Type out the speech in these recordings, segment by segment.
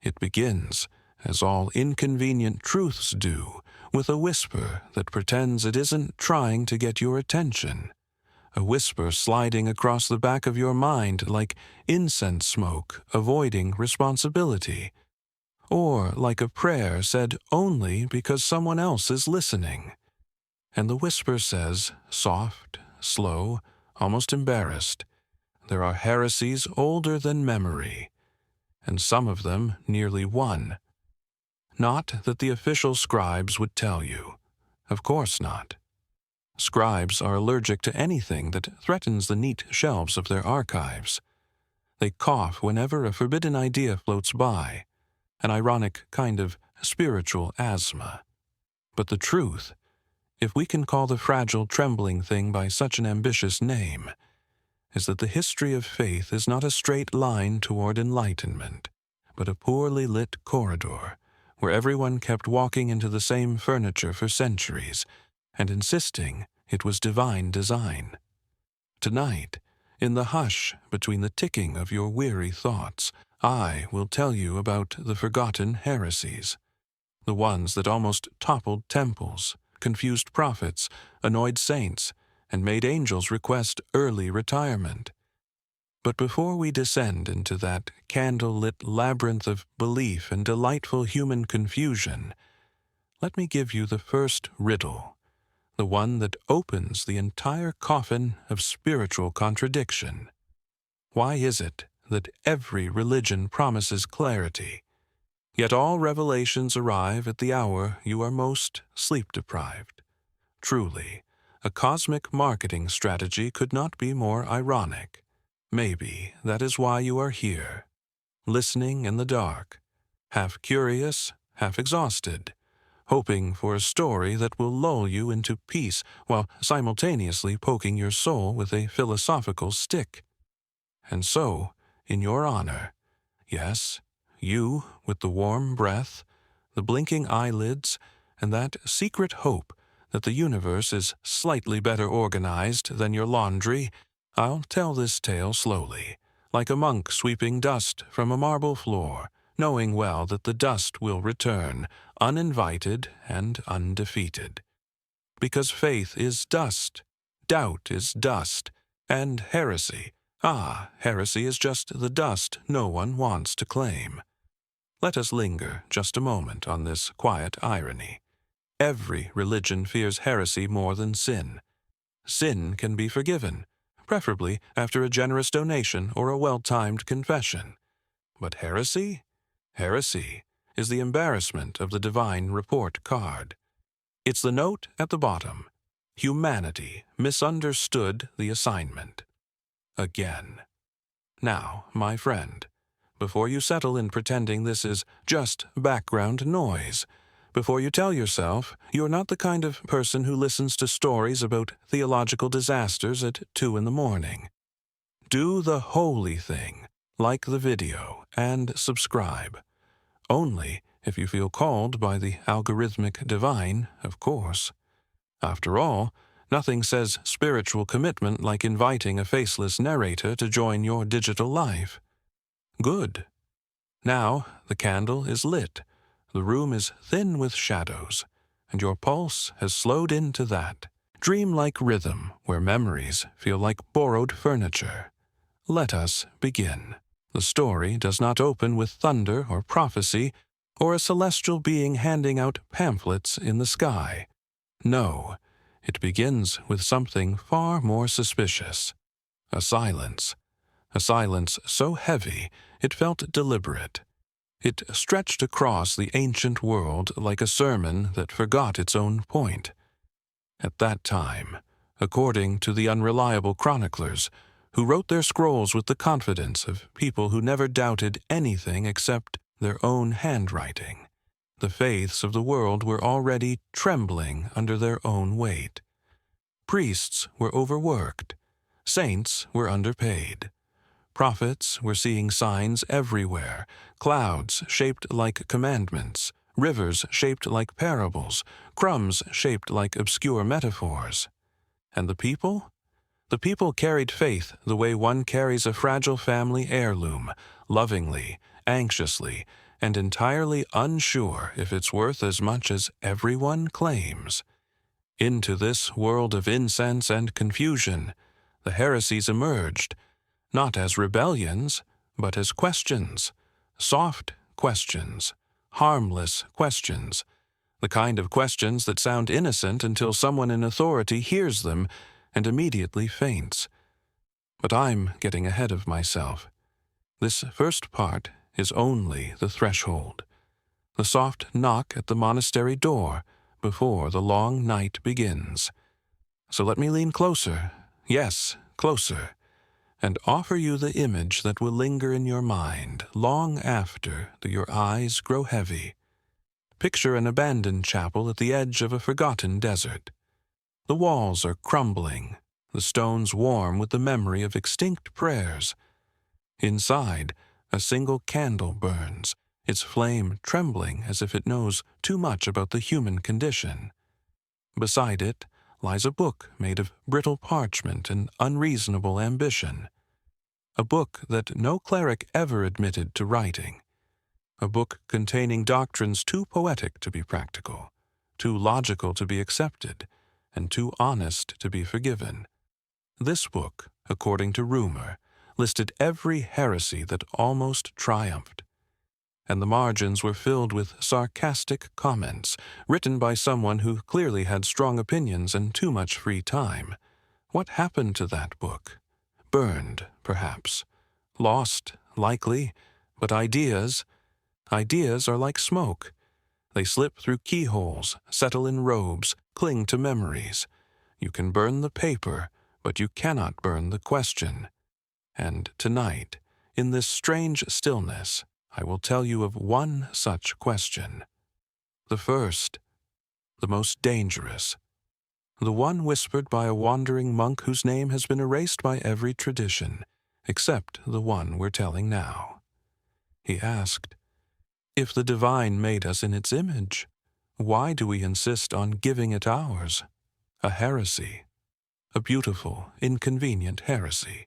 It begins, as all inconvenient truths do, with a whisper that pretends it isn't trying to get your attention. A whisper sliding across the back of your mind like incense smoke avoiding responsibility, or like a prayer said only because someone else is listening. And the whisper says, soft, slow, almost embarrassed, there are heresies older than memory, and some of them nearly one. Not that the official scribes would tell you. Of course not. Scribes are allergic to anything that threatens the neat shelves of their archives. They cough whenever a forbidden idea floats by, an ironic kind of spiritual asthma. But the truth, if we can call the fragile, trembling thing by such an ambitious name, is that the history of faith is not a straight line toward enlightenment, but a poorly lit corridor where everyone kept walking into the same furniture for centuries and insisting it was divine design. Tonight, in the hush between the ticking of your weary thoughts, I will tell you about the forgotten heresies, the ones that almost toppled temples, confused prophets, annoyed saints, and made angels request early retirement. But before we descend into that candle-lit labyrinth of belief and delightful human confusion, let me give you the first riddle, the one that opens the entire coffin of spiritual contradiction. Why is it that every religion promises clarity, yet all revelations arrive at the hour you are most sleep-deprived? Truly, a cosmic marketing strategy could not be more ironic. Maybe that is why you are here, listening in the dark, half curious, half exhausted, hoping for a story that will lull you into peace while simultaneously poking your soul with a philosophical stick. And so, in your honor, yes, you with the warm breath, the blinking eyelids, and that secret hope that the universe is slightly better organized than your laundry, I'll tell this tale slowly, like a monk sweeping dust from a marble floor, knowing well that the dust will return, uninvited and undefeated. Because faith is dust, doubt is dust, and heresy, heresy is just the dust no one wants to claim. Let us linger just a moment on this quiet irony. Every religion fears heresy more than sin. Sin can be forgiven, preferably after a generous donation or a well-timed confession. But heresy? Heresy is the embarrassment of the divine report card. It's the note at the bottom. Humanity misunderstood the assignment. Again. Now, my friend, before you settle in pretending this is just background noise, before you tell yourself you're not the kind of person who listens to stories about theological disasters at 2 a.m, do the holy thing, like the video, and subscribe. Only if you feel called by the algorithmic divine, of course. After all, nothing says spiritual commitment like inviting a faceless narrator to join your digital life. Good. Now the candle is lit, the room is thin with shadows, and your pulse has slowed into that dreamlike rhythm where memories feel like borrowed furniture. Let us begin. The story does not open with thunder or prophecy or a celestial being handing out pamphlets in the sky. No, it begins with something far more suspicious. A silence. A silence so heavy it felt deliberate. It stretched across the ancient world like a sermon that forgot its own point. At that time, according to the unreliable chroniclers, who wrote their scrolls with the confidence of people who never doubted anything except their own handwriting, the faiths of the world were already trembling under their own weight. Priests were overworked. Saints were underpaid. Prophets were seeing signs everywhere, clouds shaped like commandments, rivers shaped like parables, crumbs shaped like obscure metaphors. And the people? The people carried faith the way one carries a fragile family heirloom, lovingly, anxiously, and entirely unsure if it's worth as much as everyone claims. Into this world of incense and confusion, the heresies emerged, not as rebellions, but as questions, soft questions, harmless questions, the kind of questions that sound innocent until someone in authority hears them and immediately faints. But I'm getting ahead of myself. This first part is only the threshold, the soft knock at the monastery door before the long night begins. So let me lean closer, yes, closer, and offer you the image that will linger in your mind long after your eyes grow heavy. Picture an abandoned chapel at the edge of a forgotten desert. The walls are crumbling, the stones warm with the memory of extinct prayers. Inside, a single candle burns, its flame trembling as if it knows too much about the human condition. Beside it lies a book made of brittle parchment and unreasonable ambition. A book that no cleric ever admitted to writing. A book containing doctrines too poetic to be practical, too logical to be accepted, and too honest to be forgiven. This book, according to rumor, listed every heresy that almost triumphed, and the margins were filled with sarcastic comments written by someone who clearly had strong opinions and too much free time. What happened to that book? Burned, perhaps. Lost, likely, but ideas are like smoke. They slip through keyholes, settle in robes, cling to memories. You can burn the paper, but you cannot burn the question. And tonight, in this strange stillness, I will tell you of one such question. The first, the most dangerous. The one whispered by a wandering monk whose name has been erased by every tradition, except the one we're telling now. He asked, if the divine made us in its image, why do we insist on giving it ours? A heresy. A beautiful, inconvenient heresy.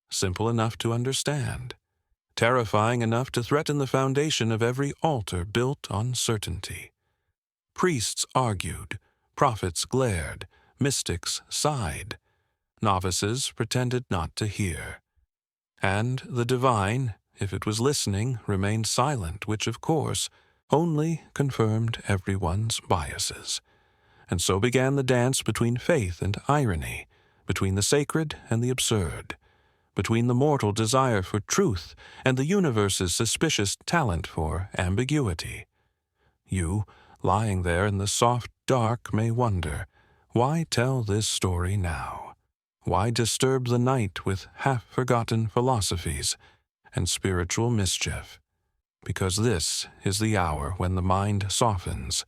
Simple enough to understand. Terrifying enough to threaten the foundation of every altar built on certainty. Priests argued, prophets glared, mystics sighed. Novices pretended not to hear. And the divine, if it was listening, remained silent, which, of course, only confirmed everyone's biases. And so began the dance between faith and irony, between the sacred and the absurd, between the mortal desire for truth and the universe's suspicious talent for ambiguity. You, lying there in the soft dark, may wonder, why tell this story now? Why disturb the night with half-forgotten philosophies and spiritual mischief? Because this is the hour when the mind softens,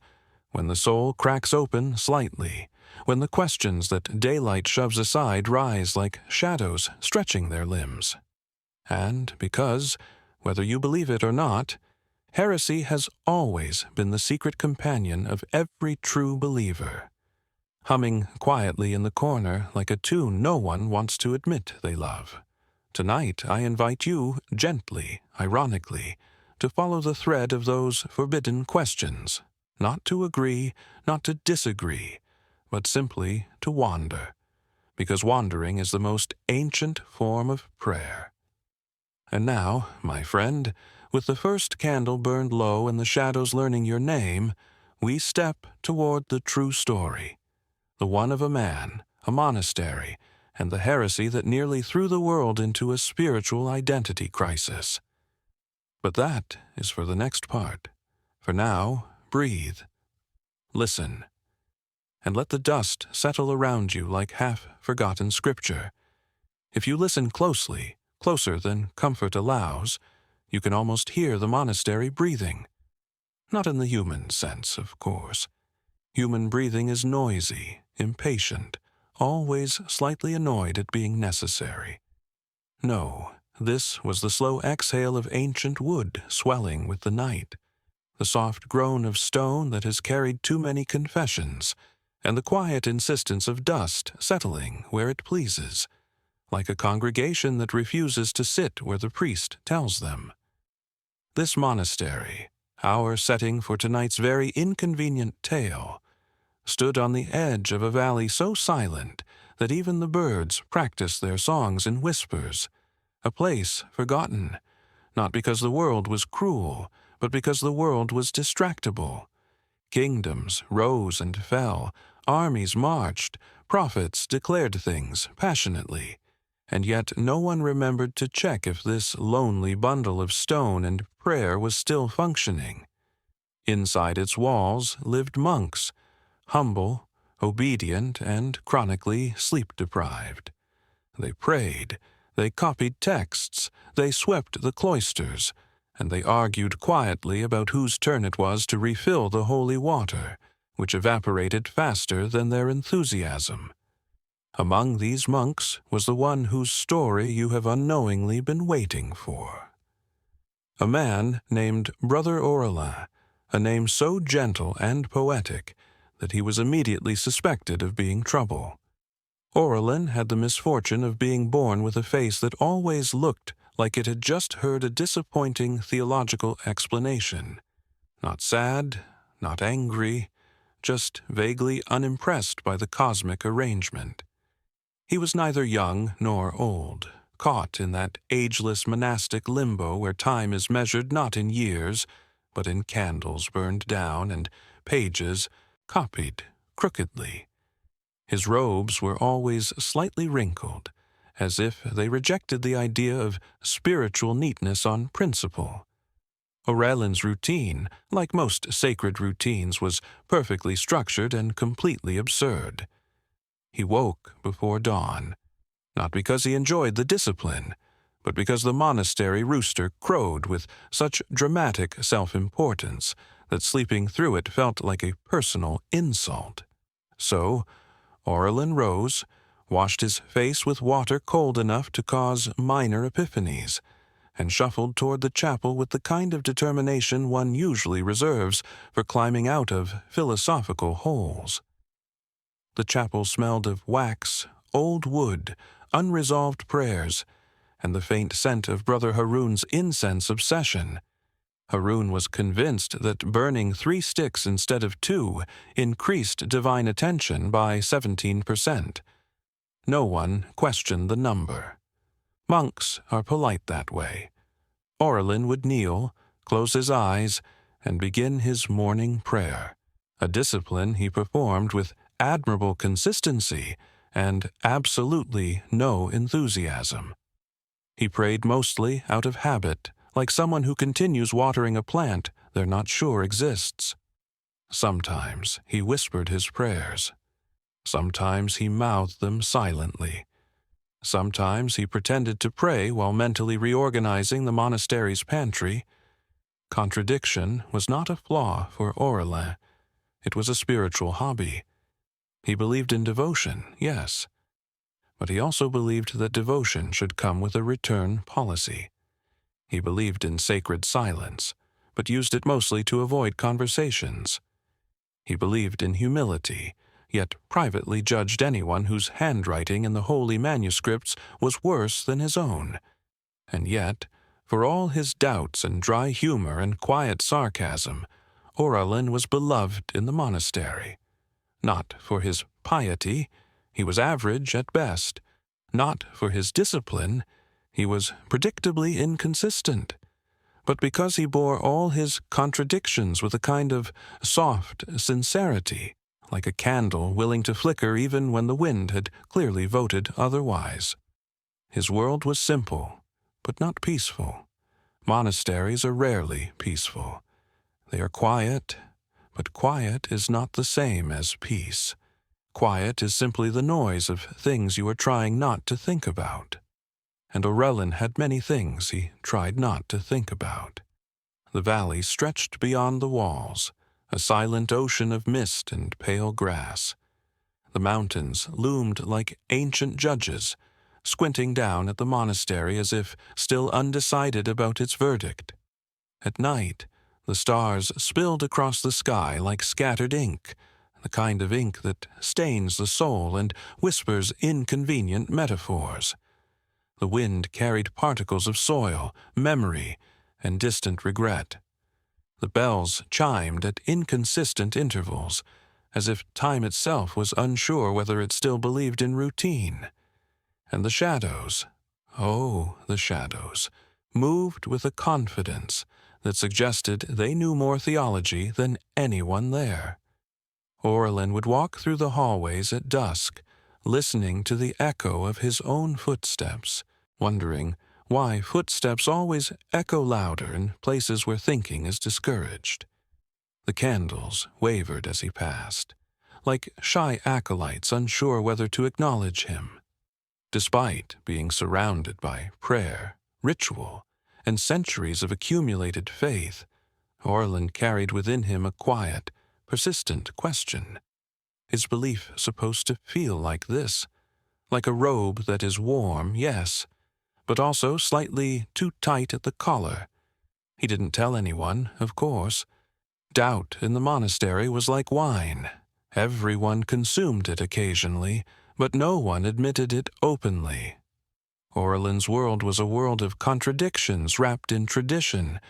when the soul cracks open slightly, when the questions that daylight shoves aside rise like shadows stretching their limbs. And because, whether you believe it or not, heresy has always been the secret companion of every true believer, humming quietly in the corner like a tune no one wants to admit they love. Tonight I invite you, gently, ironically, to follow the thread of those forbidden questions, not to agree, not to disagree, but simply to wander, because wandering is the most ancient form of prayer. And now, my friend, with the first candle burned low and the shadows learning your name, we step toward the true story, the one of a man, a monastery, and the heresy that nearly threw the world into a spiritual identity crisis. But that is for the next part. For now, breathe. Listen. And let the dust settle around you like half-forgotten scripture. If you listen closely, closer than comfort allows, you can almost hear the monastery breathing. Not in the human sense, of course. Human breathing is noisy, impatient, always slightly annoyed at being necessary. No, this was the slow exhale of ancient wood swelling with the night, the soft groan of stone that has carried too many confessions, and the quiet insistence of dust settling where it pleases, like a congregation that refuses to sit where the priest tells them. This monastery, our setting for tonight's very inconvenient tale, stood on the edge of a valley so silent that even the birds practiced their songs in whispers, a place forgotten, not because the world was cruel, but because the world was distractible. Kingdoms rose and fell, armies marched, prophets declared things passionately, and yet no one remembered to check if this lonely bundle of stone and prayer was still functioning. Inside its walls lived monks, humble, obedient, and chronically sleep-deprived. They prayed, they copied texts, they swept the cloisters, and they argued quietly about whose turn it was to refill the holy water, which evaporated faster than their enthusiasm. Among these monks was the one whose story you have unknowingly been waiting for. A man named Brother Orelin, a name so gentle and poetic that he was immediately suspected of being trouble. Orelin had the misfortune of being born with a face that always looked like it had just heard a disappointing theological explanation. Not sad, not angry, just vaguely unimpressed by the cosmic arrangement. He was neither young nor old, caught in that ageless monastic limbo where time is measured not in years, but in candles burned down and pages copied crookedly. His robes were always slightly wrinkled, as if they rejected the idea of spiritual neatness on principle. Aurelin's routine, like most sacred routines, was perfectly structured and completely absurd. He woke before dawn, not because he enjoyed the discipline, but because the monastery rooster crowed with such dramatic self-importance that sleeping through it felt like a personal insult. So, Orelin rose, washed his face with water cold enough to cause minor epiphanies, and shuffled toward the chapel with the kind of determination one usually reserves for climbing out of philosophical holes. The chapel smelled of wax, old wood, unresolved prayers, and the faint scent of Brother Haroun's incense obsession. Haroun was convinced that burning 3 sticks instead of 2 increased divine attention by 17%. No one questioned the number. Monks are polite that way. Orelin would kneel, close his eyes, and begin his morning prayer, a discipline he performed with admirable consistency and absolutely no enthusiasm. He prayed mostly out of habit, like someone who continues watering a plant they're not sure exists. Sometimes he whispered his prayers. Sometimes he mouthed them silently. Sometimes he pretended to pray while mentally reorganizing the monastery's pantry. Contradiction was not a flaw for Orelin. It was a spiritual hobby. He believed in devotion, yes, but he also believed that devotion should come with a return policy. He believed in sacred silence, but used it mostly to avoid conversations. He believed in humility, yet privately judged anyone whose handwriting in the holy manuscripts was worse than his own. And yet, for all his doubts and dry humor and quiet sarcasm, Orelin was beloved in the monastery. Not for his piety, he was average at best. Not for his discipline, he was predictably inconsistent. But because he bore all his contradictions with a kind of soft sincerity, like a candle willing to flicker even when the wind had clearly voted otherwise. His world was simple, but not peaceful. Monasteries are rarely peaceful. They are quiet, but quiet is not the same as peace. Quiet is simply the noise of things you are trying not to think about. And Orelin had many things he tried not to think about. The valley stretched beyond the walls, a silent ocean of mist and pale grass. The mountains loomed like ancient judges, squinting down at the monastery as if still undecided about its verdict. At night, the stars spilled across the sky like scattered ink, the kind of ink that stains the soul and whispers inconvenient metaphors. The wind carried particles of soil, memory, and distant regret. The bells chimed at inconsistent intervals, as if time itself was unsure whether it still believed in routine. And the shadows, oh, the shadows, moved with a confidence that suggested they knew more theology than anyone there. Orlin would walk through the hallways at dusk, listening to the echo of his own footsteps, wondering why footsteps always echo louder in places where thinking is discouraged. The candles wavered as he passed, like shy acolytes unsure whether to acknowledge him. Despite being surrounded by prayer, ritual, and centuries of accumulated faith, Orlin carried within him a quiet, persistent question. Is belief supposed to feel like this? Like a robe that is warm, yes, but also slightly too tight at the collar. He didn't tell anyone, of course. Doubt in the monastery was like wine. Everyone consumed it occasionally, but no one admitted it openly. Orlin's world was a world of contradictions wrapped in tradition,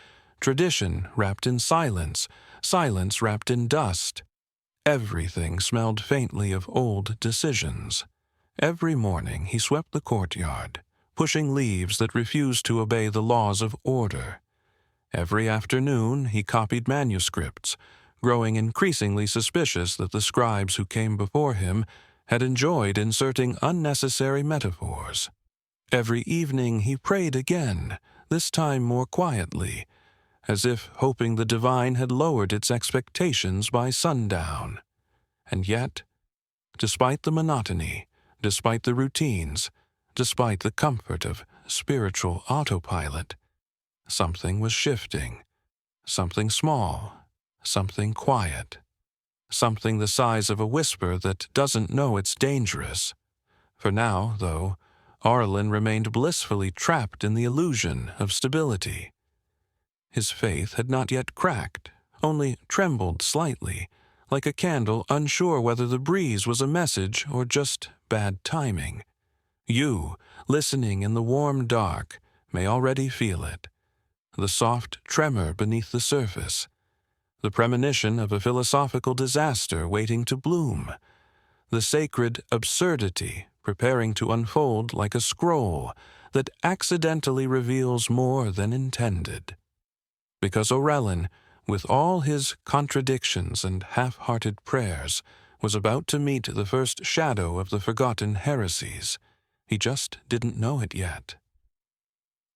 tradition wrapped in silence, silence wrapped in dust. Everything smelled faintly of old decisions. Every morning he swept the courtyard, pushing leaves that refused to obey the laws of order. Every afternoon he copied manuscripts, growing increasingly suspicious that the scribes who came before him had enjoyed inserting unnecessary metaphors. Every evening he prayed again, this time more quietly, as if hoping the divine had lowered its expectations by sundown. And yet, despite the monotony, despite the routines, despite the comfort of spiritual autopilot, something was shifting, something small, something quiet, something the size of a whisper that doesn't know it's dangerous. For now, though, Orlin remained blissfully trapped in the illusion of stability. His faith had not yet cracked, only trembled slightly, like a candle unsure whether the breeze was a message or just bad timing. You, listening in the warm dark, may already feel it. The soft tremor beneath the surface, the premonition of a philosophical disaster waiting to bloom, the sacred absurdity preparing to unfold like a scroll that accidentally reveals more than intended. Because Orlin, with all his contradictions and half-hearted prayers, was about to meet the first shadow of the forgotten heresies. He just didn't know it yet.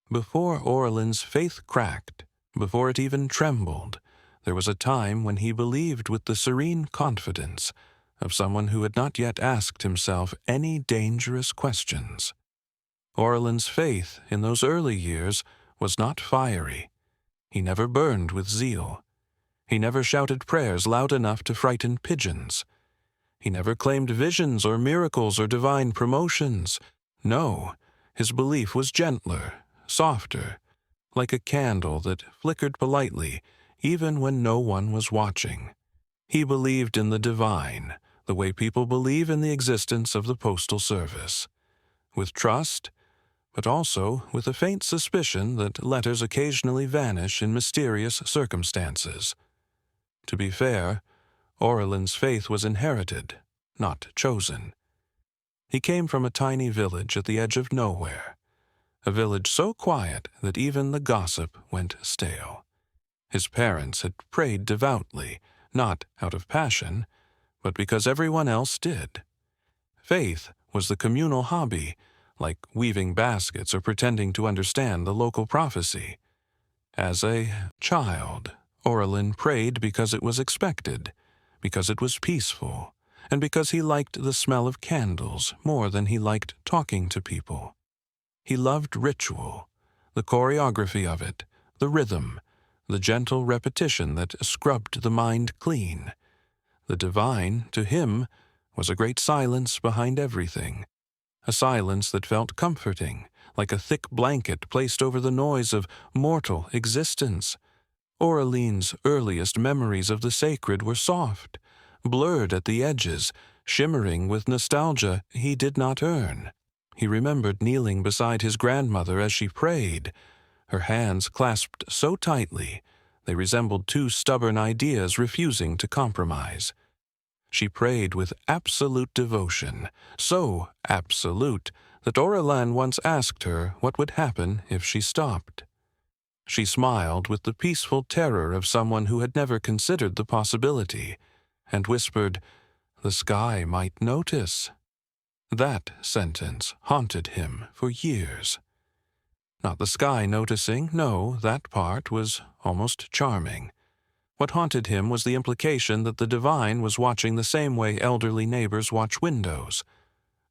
Before Orlin's faith cracked, before it even trembled, there was a time when he believed with the serene confidence of someone who had not yet asked himself any dangerous questions. Orlin's faith in those early years was not fiery. He never burned with zeal. He never shouted prayers loud enough to frighten pigeons. He never claimed visions or miracles or divine promotions. No, his belief was gentler, softer, like a candle that flickered politely even when no one was watching. He believed in the divine, the way people believe in the existence of the postal service, with trust, but also with a faint suspicion that letters occasionally vanish in mysterious circumstances. To be fair, Orlin's faith was inherited, not chosen. He came from a tiny village at the edge of nowhere, a village so quiet that even the gossip went stale. His parents had prayed devoutly, not out of passion, but because everyone else did. Faith was the communal hobby, like weaving baskets or pretending to understand the local prophecy. As a child, Orlin prayed because it was expected, because it was peaceful, and because he liked the smell of candles more than he liked talking to people. He loved ritual, the choreography of it, the rhythm, the gentle repetition that scrubbed the mind clean. The divine, to him, was a great silence behind everything, a silence that felt comforting, like a thick blanket placed over the noise of mortal existence. Orlin's earliest memories of the sacred were soft, blurred at the edges, shimmering with nostalgia he did not earn. He remembered kneeling beside his grandmother as she prayed, Her hands clasped so tightly, they resembled two stubborn ideas refusing to compromise. She prayed with absolute devotion, so absolute that Aurélien once asked her what would happen if she stopped. She smiled with the peaceful terror of someone who had never considered the possibility, and whispered, "The sky might notice." That sentence haunted him for years. Not the sky noticing, no, that part was almost charming. What haunted him was the implication that the divine was watching the same way elderly neighbors watch windows,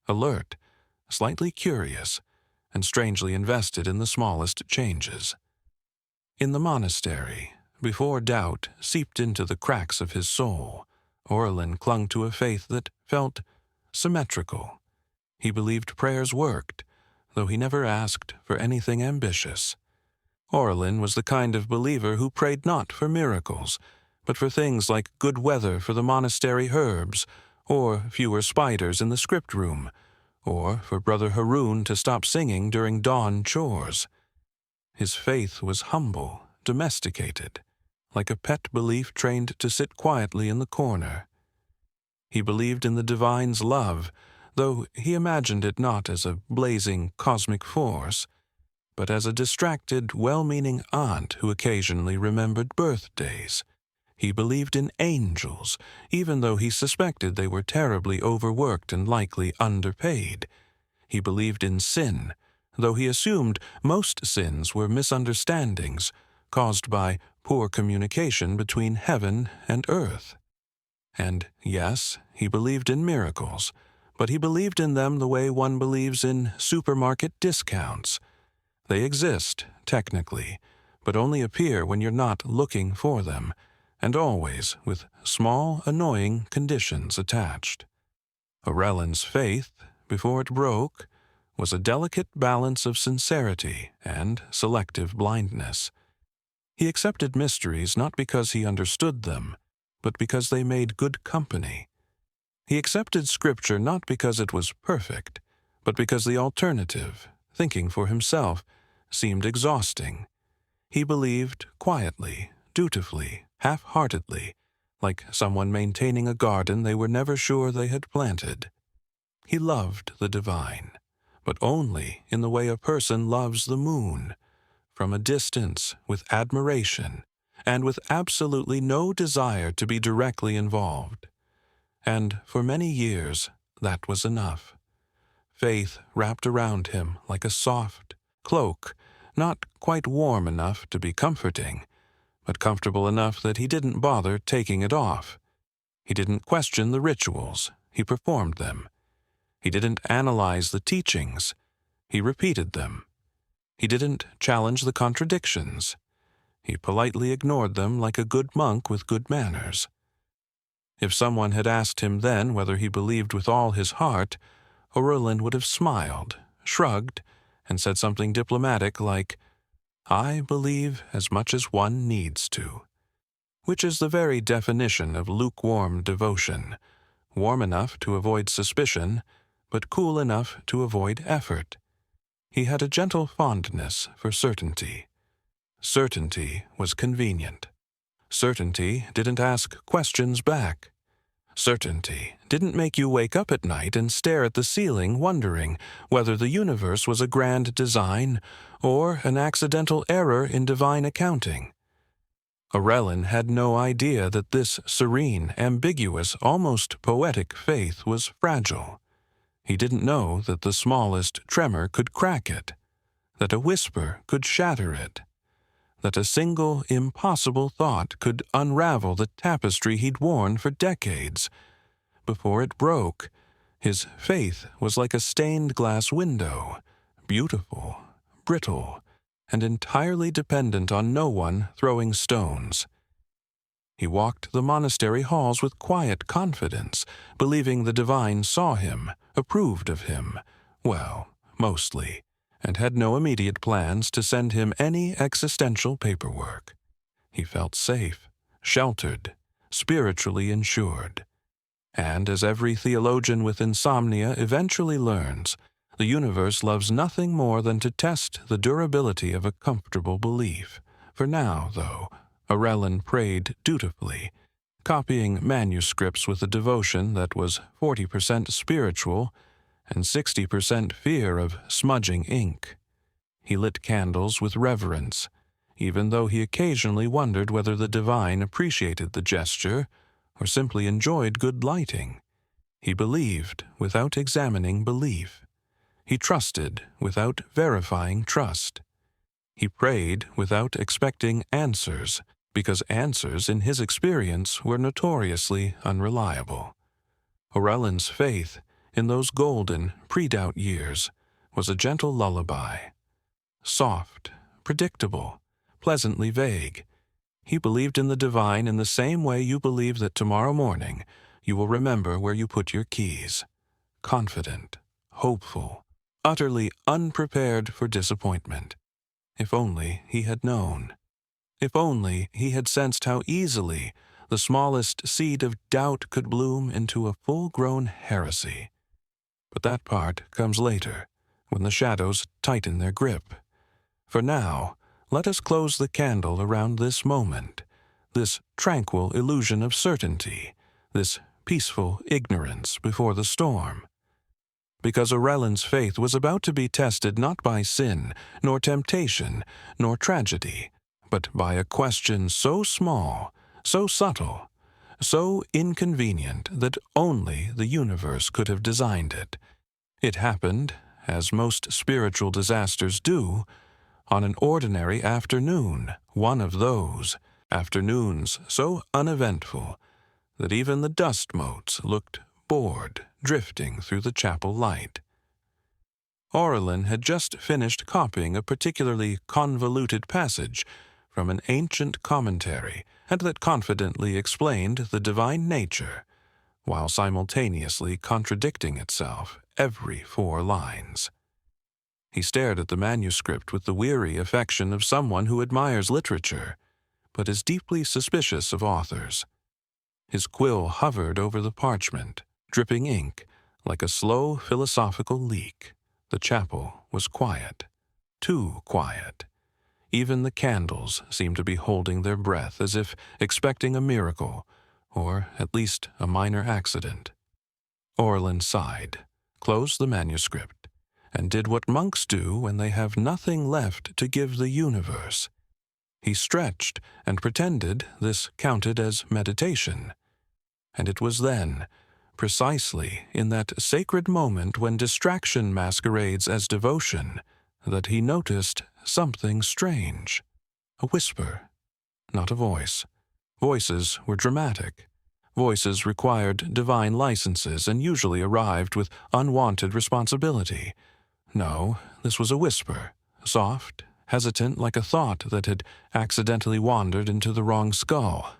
alert, slightly curious, and strangely invested in the smallest changes. In the monastery, before doubt seeped into the cracks of his soul, Aurélien clung to a faith that felt symmetrical. He believed prayers worked, though he never asked for anything ambitious. Aurélien was the kind of believer who prayed not for miracles, but for things like good weather for the monastery herbs, or fewer spiders in the script room, or for Brother Haroun to stop singing during dawn chores. His faith was humble, domesticated, like a pet belief trained to sit quietly in the corner. He believed in the divine's love, though he imagined it not as a blazing cosmic force, but as a distracted, well-meaning aunt who occasionally remembered birthdays. He believed in angels, even though he suspected they were terribly overworked and likely underpaid. He believed in sin, though he assumed most sins were misunderstandings caused by poor communication between heaven and earth. And yes, he believed in miracles, but he believed in them the way one believes in supermarket discounts. They exist, technically, but only appear when you're not looking for them, and always with small, annoying conditions attached. Aurélien's faith, before it broke, was a delicate balance of sincerity and selective blindness. He accepted mysteries not because he understood them, but because they made good company. He accepted Scripture not because it was perfect, but because the alternative, thinking for himself, seemed exhausting. He believed quietly, dutifully, half-heartedly, like someone maintaining a garden they were never sure they had planted. He loved the divine, but only in the way a person loves the moon, from a distance, with admiration, and with absolutely no desire to be directly involved. And for many years, that was enough. Faith wrapped around him like a soft cloak, not quite warm enough to be comforting, but comfortable enough that he didn't bother taking it off. He didn't question the rituals, he performed them. He didn't analyze the teachings, he repeated them. He didn't challenge the contradictions. He politely ignored them like a good monk with good manners. If someone had asked him then whether he believed with all his heart, Aurélien would have smiled, shrugged, and said something diplomatic like, "I believe as much as one needs to," which is the very definition of lukewarm devotion, warm enough to avoid suspicion, but cool enough to avoid effort. He had a gentle fondness for certainty. Certainty was convenient. Certainty didn't ask questions back. Certainty didn't make you wake up at night and stare at the ceiling wondering whether the universe was a grand design or an accidental error in divine accounting. Aurélien had no idea that this serene, ambiguous, almost poetic faith was fragile. He didn't know that the smallest tremor could crack it, that a whisper could shatter it, that a single impossible thought could unravel the tapestry he'd worn for decades. Before it broke, his faith was like a stained glass window, beautiful, brittle, and entirely dependent on no one throwing stones. He walked the monastery halls with quiet confidence, believing the divine saw him, approved of him, well, mostly, and had no immediate plans to send him any existential paperwork. He felt safe, sheltered, spiritually insured. And as every theologian with insomnia eventually learns, The universe loves nothing more than to test the durability of a comfortable belief. For now, though, Orellin prayed dutifully, copying manuscripts with a devotion that was 40% spiritual and 60% fear of smudging ink. He lit candles with reverence, even though he occasionally wondered whether the divine appreciated the gesture or simply enjoyed good lighting. He believed without examining belief. He trusted without verifying trust. He prayed without expecting answers, because answers in his experience were notoriously unreliable. Orellin's faith, in those golden, pre-doubt years, was a gentle lullaby. Soft, predictable, pleasantly vague. He believed in the divine in the same way you believe that tomorrow morning you will remember where you put your keys. Confident, hopeful, utterly unprepared for disappointment. If only he had known. If only he had sensed how easily the smallest seed of doubt could bloom into a full-grown heresy. But that part comes later, when the shadows tighten their grip. For now, let us close the candle around this moment, this tranquil illusion of certainty, this peaceful ignorance before the storm. Because Orellin's faith was about to be tested not by sin, nor temptation, nor tragedy, but by a question so small, so subtle, so inconvenient that only the universe could have designed it. It happened, as most spiritual disasters do, on an ordinary afternoon, one of those afternoons so uneventful that even the dust motes looked bored drifting through the chapel light. Orellin had just finished copying a particularly convoluted passage from an ancient commentary, and that confidently explained the divine nature, while simultaneously contradicting itself every 4 lines. He stared at the manuscript with the weary affection of someone who admires literature, but is deeply suspicious of authors. His quill hovered over the parchment, dripping ink like a slow philosophical leak. The chapel was quiet, too quiet. Even the candles seemed to be holding their breath as if expecting a miracle, or at least a minor accident. Orellin sighed, closed the manuscript, and did what monks do when they have nothing left to give the universe. He stretched and pretended this counted as meditation. And it was then, precisely in that sacred moment when distraction masquerades as devotion, that he noticed something strange. A whisper, not a voice. Voices were dramatic. Voices required divine licenses and usually arrived with unwanted responsibility. No, this was a whisper, soft, hesitant like a thought that had accidentally wandered into the wrong skull.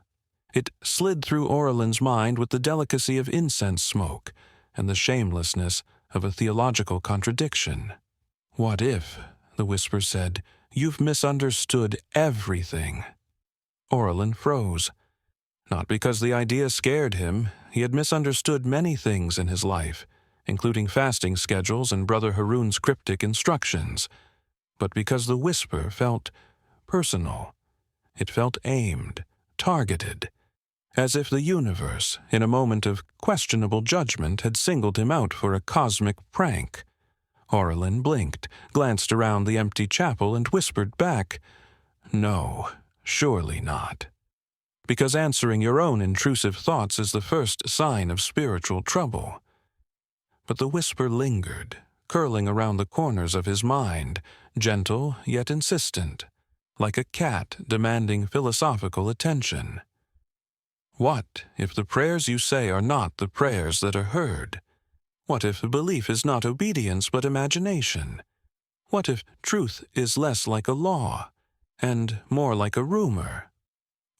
It slid through Orellin's mind with the delicacy of incense smoke and the shamelessness of a theological contradiction. "What if," the whisper said, "you've misunderstood everything?" Orellin froze. Not because the idea scared him. He had misunderstood many things in his life, including fasting schedules and Brother Haroun's cryptic instructions, but because the whisper felt personal. It felt aimed, targeted, as if the universe, in a moment of questionable judgment, had singled him out for a cosmic prank. Orellin blinked, glanced around the empty chapel, and whispered back, "No, surely not." Because answering your own intrusive thoughts is the first sign of spiritual trouble. But the whisper lingered, curling around the corners of his mind, gentle yet insistent, like a cat demanding philosophical attention. What if the prayers you say are not the prayers that are heard? What if belief is not obedience but imagination? What if truth is less like a law and more like a rumor?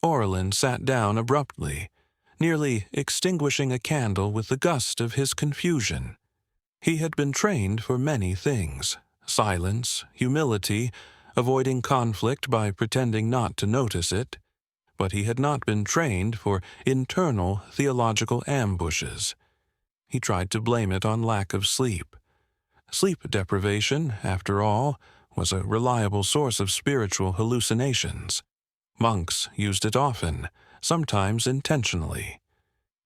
Orellin sat down abruptly, nearly extinguishing a candle with the gust of his confusion. He had been trained for many things: silence, humility, avoiding conflict by pretending not to notice it. But he had not been trained for internal theological ambushes. He tried to blame it on lack of sleep. Sleep deprivation, after all, was a reliable source of spiritual hallucinations. Monks used it often, sometimes intentionally.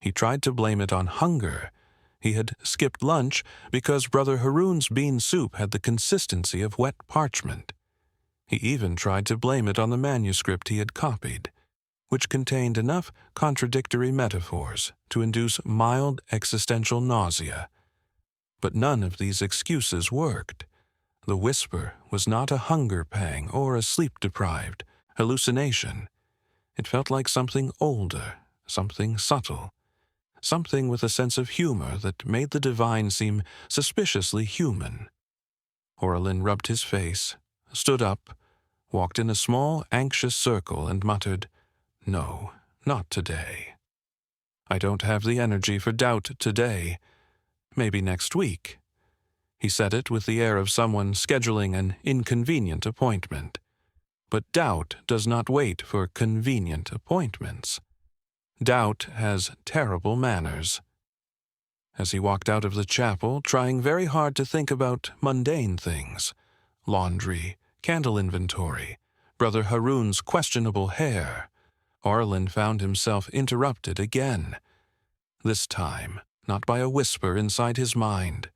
He tried to blame it on hunger. He had skipped lunch because Brother Haroun's bean soup had the consistency of wet parchment. He even tried to blame it on the manuscript he had copied, which contained enough contradictory metaphors to induce mild existential nausea. But none of these excuses worked. The whisper was not a hunger pang or a sleep-deprived hallucination. It felt like something older, something subtle, something with a sense of humor that made the divine seem suspiciously human. Orlin rubbed his face, stood up, walked in a small, anxious circle, and muttered, "No, not today. I don't have the energy for doubt today. Maybe next week." He said it with the air of someone scheduling an inconvenient appointment. But doubt does not wait for convenient appointments. Doubt has terrible manners. As he walked out of the chapel, trying very hard to think about mundane things, laundry, candle inventory, Brother Haroun's questionable hair, Orlin found himself interrupted again. This time, not by a whisper inside his mind,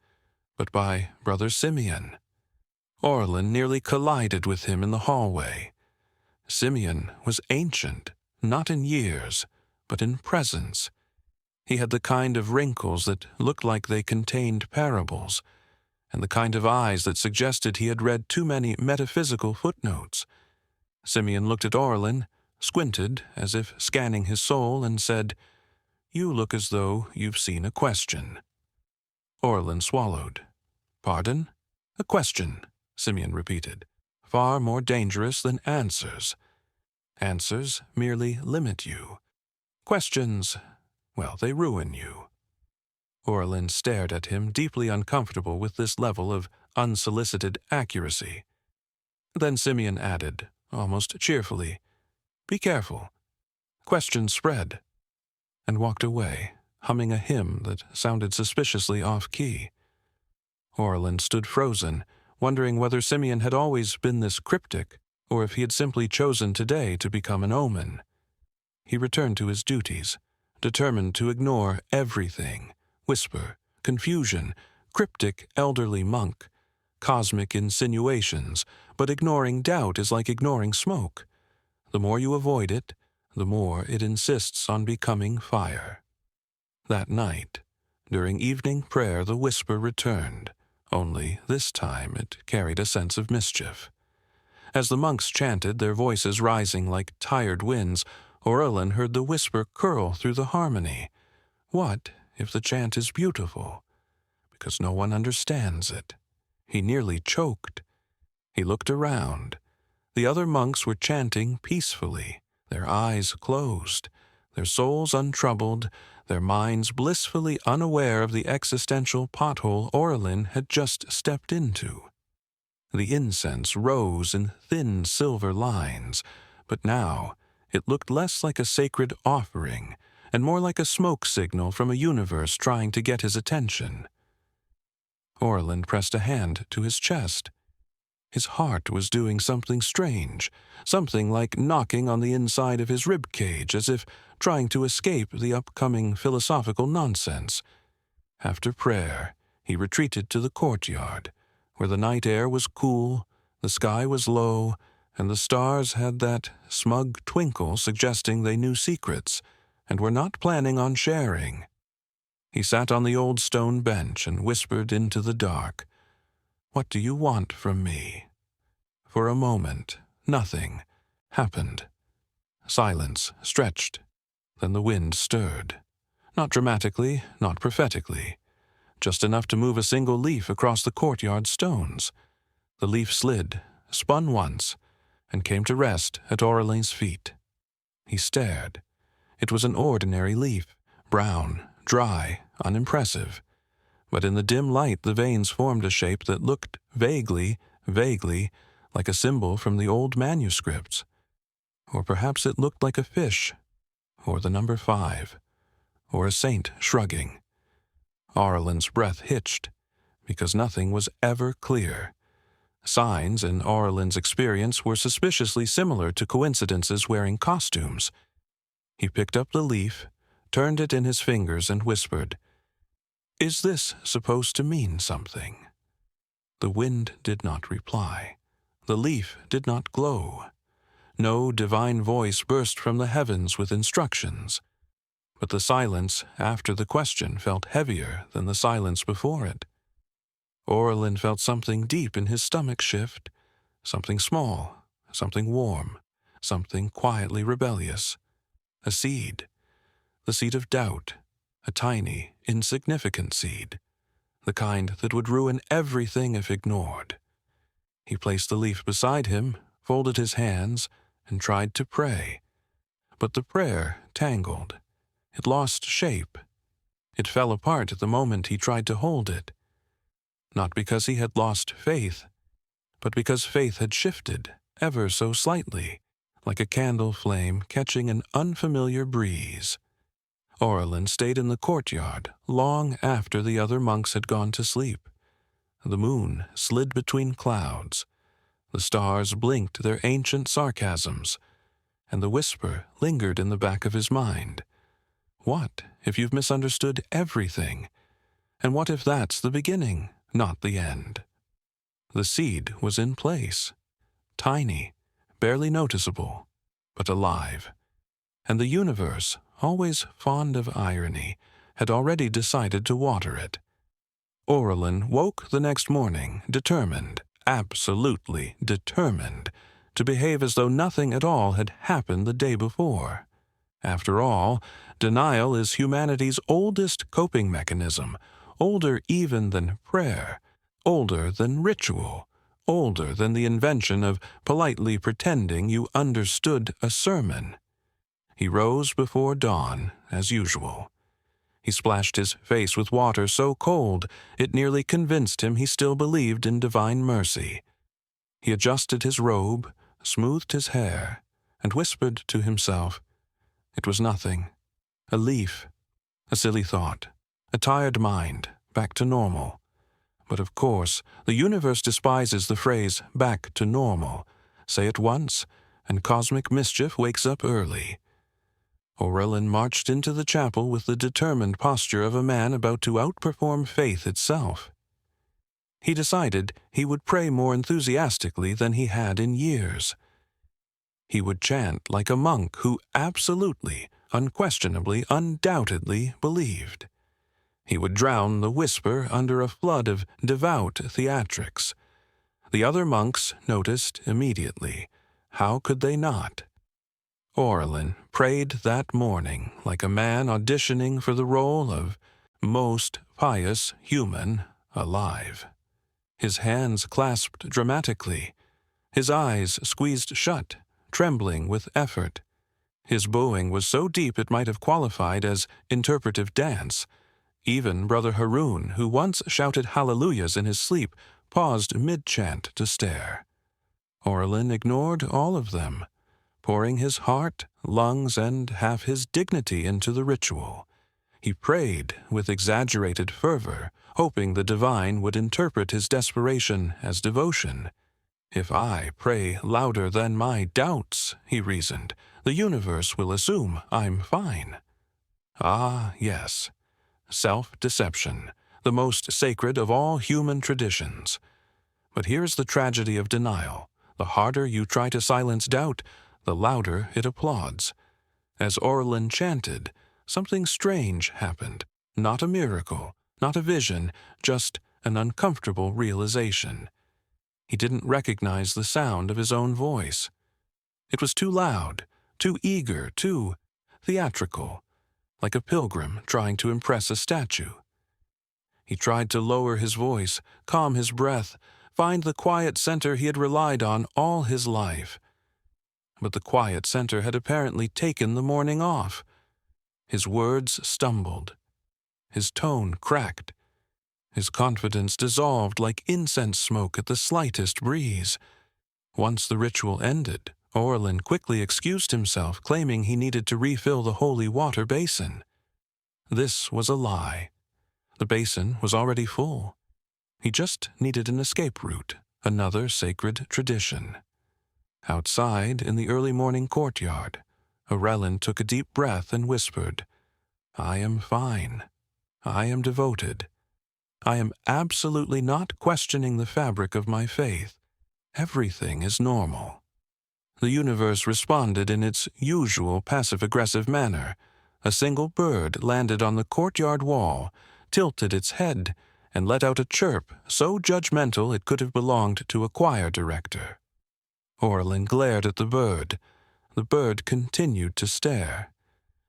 but by Brother Simeon. Orlin nearly collided with him in the hallway. Simeon was ancient, not in years, but in presence. He had the kind of wrinkles that looked like they contained parables, and the kind of eyes that suggested he had read too many metaphysical footnotes. Simeon looked at Orlin, squinted as if scanning his soul, and said, "You look as though you've seen a question." Orlin swallowed. "Pardon? A question," Simeon repeated. "Far more dangerous than answers. Answers merely limit you. Questions, well, they ruin you." Orlin stared at him, deeply uncomfortable with this level of unsolicited accuracy. Then Simeon added, almost cheerfully, "Be careful." Questions spread, and walked away, humming a hymn that sounded suspiciously off-key. Orlin stood frozen, wondering whether Simeon had always been this cryptic, or if he had simply chosen today to become an omen. He returned to his duties, determined to ignore everything: whisper, confusion, cryptic elderly monk, cosmic insinuations, but ignoring doubt is like ignoring smoke. The more you avoid it, the more it insists on becoming fire. That night, during evening prayer, the whisper returned, only this time it carried a sense of mischief. As the monks chanted, their voices rising like tired winds, Orlin heard the whisper curl through the harmony. What if the chant is beautiful? Because no one understands it. He nearly choked. He looked around. The other monks were chanting peacefully, their eyes closed, their souls untroubled, their minds blissfully unaware of the existential pothole Orlin had just stepped into. The incense rose in thin silver lines, but now it looked less like a sacred offering and more like a smoke signal from a universe trying to get his attention. Orlin pressed a hand to his chest. His heart was doing something strange, something like knocking on the inside of his rib cage as if trying to escape the upcoming philosophical nonsense. After prayer, he retreated to the courtyard, where the night air was cool, the sky was low, and the stars had that smug twinkle suggesting they knew secrets and were not planning on sharing. He sat on the old stone bench and whispered into the dark, "What do you want from me?" For a moment, nothing happened. Silence stretched. Then the wind stirred. Not dramatically, not prophetically. Just enough to move a single leaf across the courtyard stones. The leaf slid, spun once, and came to rest at Orlin's feet. He stared. It was an ordinary leaf, brown, dry, unimpressive. But in the dim light the veins formed a shape that looked vaguely, like a symbol from the old manuscripts. Or perhaps it looked like a fish, or the number 5, or a saint shrugging. Orlin's breath hitched. because nothing was ever clear. Signs in Orlin's experience were suspiciously similar to coincidences wearing costumes. He picked up the leaf, turned it in his fingers, and whispered, "Is this supposed to mean something?" The wind did not reply. The leaf did not glow. No divine voice burst from the heavens with instructions. But the silence after the question felt heavier than the silence before it. Orlin felt something deep in his stomach shift, something small, something warm, something quietly rebellious. A seed, the seed of doubt, a tiny, insignificant seed, the kind that would ruin everything if ignored. He placed the leaf beside him, folded his hands, and tried to pray. But the prayer tangled. It lost shape. It fell apart the moment he tried to hold it. Not because he had lost faith, but because faith had shifted, ever so slightly, like a candle flame catching an unfamiliar breeze. Orlin stayed in the courtyard long after the other monks had gone to sleep. The moon slid between clouds. The stars blinked their ancient sarcasms, and the whisper lingered in the back of his mind. What if you've misunderstood everything? And what if that's the beginning, not the end? The seed was in place, tiny, barely noticeable, but alive. And the universe, always fond of irony, had already decided to water it. Orlin woke the next morning determined, absolutely determined, to behave as though nothing at all had happened the day before. After all, denial is humanity's oldest coping mechanism, older even than prayer, older than ritual, older than the invention of politely pretending you understood a sermon. He rose before dawn, as usual. He splashed his face with water so cold it nearly convinced him he still believed in divine mercy. He adjusted his robe, smoothed his hair, and whispered to himself, "It was nothing. A leaf. A silly thought. A tired mind. Back to normal." But of course, the universe despises the phrase "back to normal." Say it once, and cosmic mischief wakes up early. Orlin marched into the chapel with the determined posture of a man about to outperform faith itself. He decided he would pray more enthusiastically than he had in years. He would chant like a monk who absolutely, unquestionably, undoubtedly believed. He would drown the whisper under a flood of devout theatrics. The other monks noticed immediately. How could they not? Orlin prayed that morning like a man auditioning for the role of most pious human alive. His hands clasped dramatically, his eyes squeezed shut, trembling with effort. His bowing was so deep it might have qualified as interpretive dance. Even Brother Haroun, who once shouted hallelujahs in his sleep, paused mid-chant to stare. Orlin ignored all of them, pouring his heart, lungs, and half his dignity into the ritual. He prayed with exaggerated fervor, hoping the divine would interpret his desperation as devotion. "If I pray louder than my doubts," he reasoned, "the universe will assume I'm fine." Ah, yes. Self-deception, the most sacred of all human traditions. But here's the tragedy of denial. The harder you try to silence doubt, the louder it applauds. As Orlin chanted, something strange happened. Not a miracle, not a vision, just an uncomfortable realization. He didn't recognize the sound of his own voice. It was too loud, too eager, too theatrical, like a pilgrim trying to impress a statue. He tried to lower his voice, calm his breath, find the quiet center he had relied on all his life. But the quiet center had apparently taken the morning off. His words stumbled. His tone cracked. His confidence dissolved like incense smoke at the slightest breeze. Once the ritual ended, Orlin quickly excused himself, claiming he needed to refill the holy water basin. This was a lie. The basin was already full. He just needed an escape route, another sacred tradition. Outside, in the early morning courtyard, Aurelin took a deep breath and whispered, "I am fine. I am devoted. I am absolutely not questioning the fabric of my faith. Everything is normal." The universe responded in its usual passive-aggressive manner. A single bird landed on the courtyard wall, tilted its head, and let out a chirp so judgmental it could have belonged to a choir director. Aurelin glared at the bird. The bird continued to stare.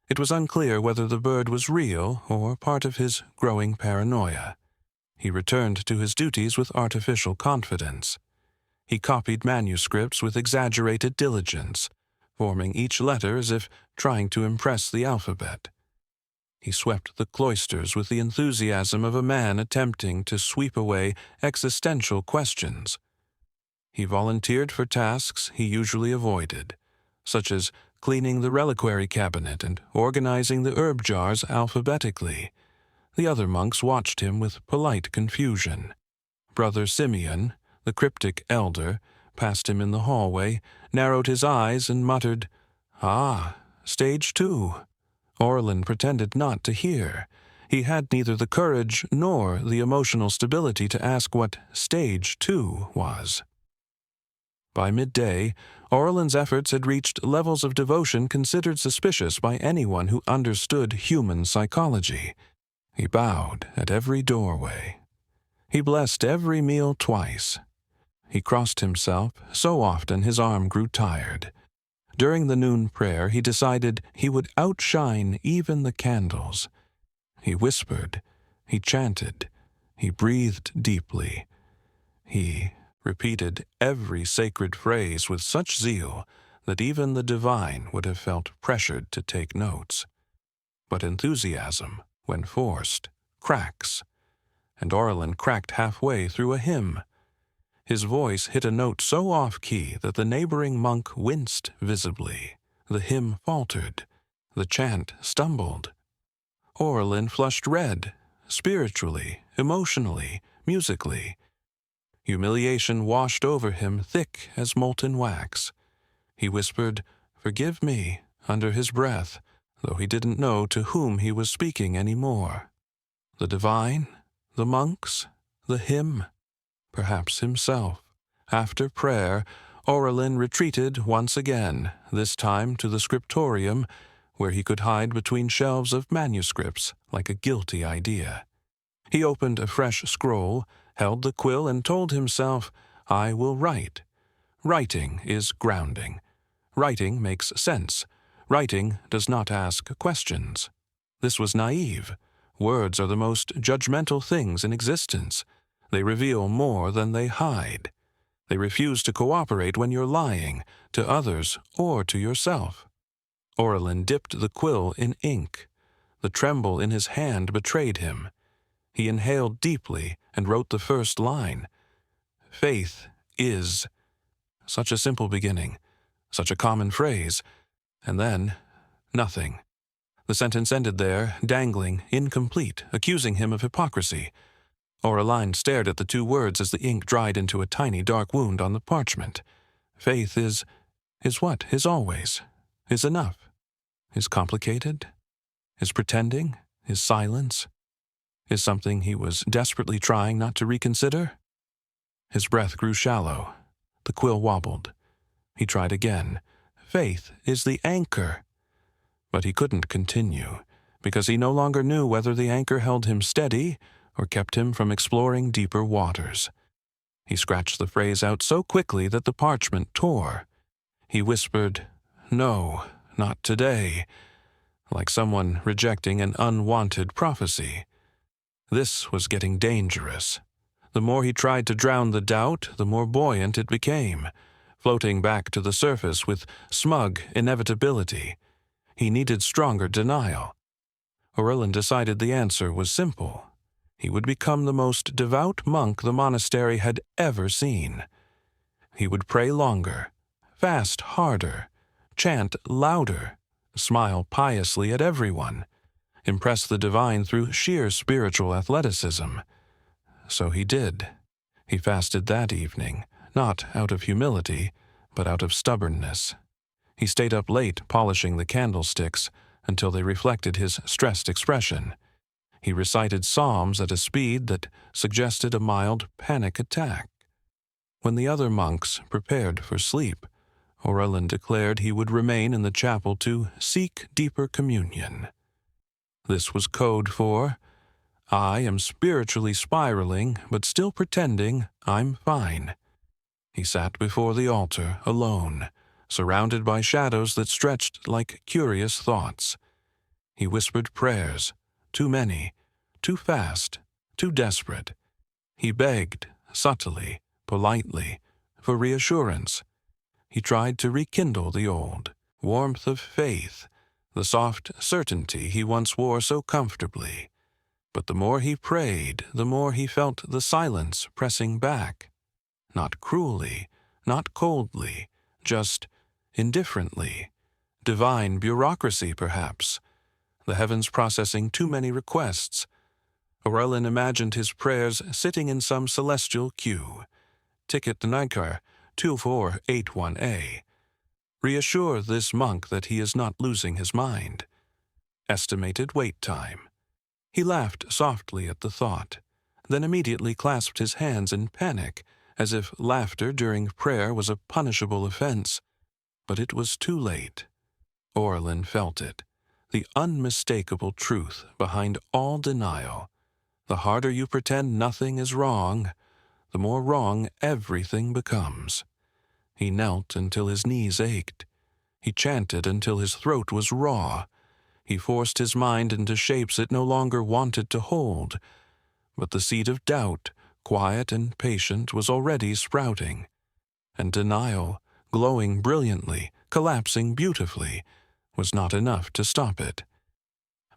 It was unclear whether the bird was real or part of his growing paranoia. He returned to his duties with artificial confidence. He copied manuscripts with exaggerated diligence, forming each letter as if trying to impress the alphabet. He swept the cloisters with the enthusiasm of a man attempting to sweep away existential questions. He volunteered for tasks he usually avoided, such as cleaning the reliquary cabinet and organizing the herb jars alphabetically. The other monks watched him with polite confusion. Brother Simeon, the cryptic elder, passed him in the hallway, narrowed his eyes, and muttered, "Ah, stage 2. Aurelin pretended not to hear. He had neither the courage nor the emotional stability to ask what stage 2 was. By midday, Aurelin's efforts had reached levels of devotion considered suspicious by anyone who understood human psychology. He bowed at every doorway. He blessed every meal twice. He crossed himself so often his arm grew tired. During the noon prayer, he decided he would outshine even the candles. He whispered, he chanted, he breathed deeply. He repeated every sacred phrase with such zeal that even the divine would have felt pressured to take notes. But enthusiasm, when forced, cracks, and Aurelin cracked halfway through a hymn. His voice hit a note so off-key that the neighboring monk winced visibly. The hymn faltered. The chant stumbled. Aurelin flushed red, spiritually, emotionally, musically. Humiliation washed over him thick as molten wax. He whispered, "Forgive me," under his breath, though he didn't know to whom he was speaking anymore. The divine? The monks? The hymn? Perhaps himself. After prayer, Aurelin retreated once again, this time to the scriptorium, where he could hide between shelves of manuscripts like a guilty idea. He opened a fresh scroll, held the quill, and told himself, "I will write." Writing is grounding. Writing makes sense. Writing does not ask questions. This was naive. Words are the most judgmental things in existence. They reveal more than they hide. They refuse to cooperate when you're lying, to others or to yourself. Aurelin dipped the quill in ink. The tremble in his hand betrayed him. He inhaled deeply and wrote the first line. Faith is. Such a simple beginning, such a common phrase, and then nothing. The sentence ended there, dangling, incomplete, accusing him of hypocrisy. Aurelin stared at the two words as the ink dried into a tiny dark wound on the parchment. Faith is what? Is always. Is enough. Is complicated. Is pretending. Is silence. Is something he was desperately trying not to reconsider? His breath grew shallow. The quill wobbled. He tried again. Faith is the anchor. But he couldn't continue, because he no longer knew whether the anchor held him steady or kept him from exploring deeper waters. He scratched the phrase out so quickly that the parchment tore. He whispered, "No, not today," like someone rejecting an unwanted prophecy. This was getting dangerous. The more he tried to drown the doubt, the more buoyant it became, floating back to the surface with smug inevitability. He needed stronger denial. Aurelin decided the answer was simple. He would become the most devout monk the monastery had ever seen. He would pray longer, fast harder, chant louder, smile piously at everyone, impress the divine through sheer spiritual athleticism. So he did. He fasted that evening, not out of humility, but out of stubbornness. He stayed up late polishing the candlesticks until they reflected his stressed expression. He recited psalms at a speed that suggested a mild panic attack. When the other monks prepared for sleep, Aurelin declared he would remain in the chapel to seek deeper communion. This was code for, I am spiritually spiraling, but still pretending I'm fine. He sat before the altar, alone, surrounded by shadows that stretched like curious thoughts. He whispered prayers, too many, too fast, too desperate. He begged, subtly, politely, for reassurance. He tried to rekindle the old warmth of faith, the soft certainty he once wore so comfortably. But the more he prayed, the more he felt the silence pressing back. Not cruelly, not coldly, just indifferently. Divine bureaucracy, perhaps. The heavens processing too many requests. Aurelin imagined his prayers sitting in some celestial queue. Ticket Nikar 2481A. Reassure this monk that he is not losing his mind. Estimated wait time. He laughed softly at the thought, then immediately clasped his hands in panic, as if laughter during prayer was a punishable offense. But it was too late. Aurelin felt it, the unmistakable truth behind all denial. The harder you pretend nothing is wrong, the more wrong everything becomes. He knelt until his knees ached. He chanted until his throat was raw. He forced his mind into shapes it no longer wanted to hold. But the seed of doubt, quiet and patient, was already sprouting. And denial, glowing brilliantly, collapsing beautifully, was not enough to stop it.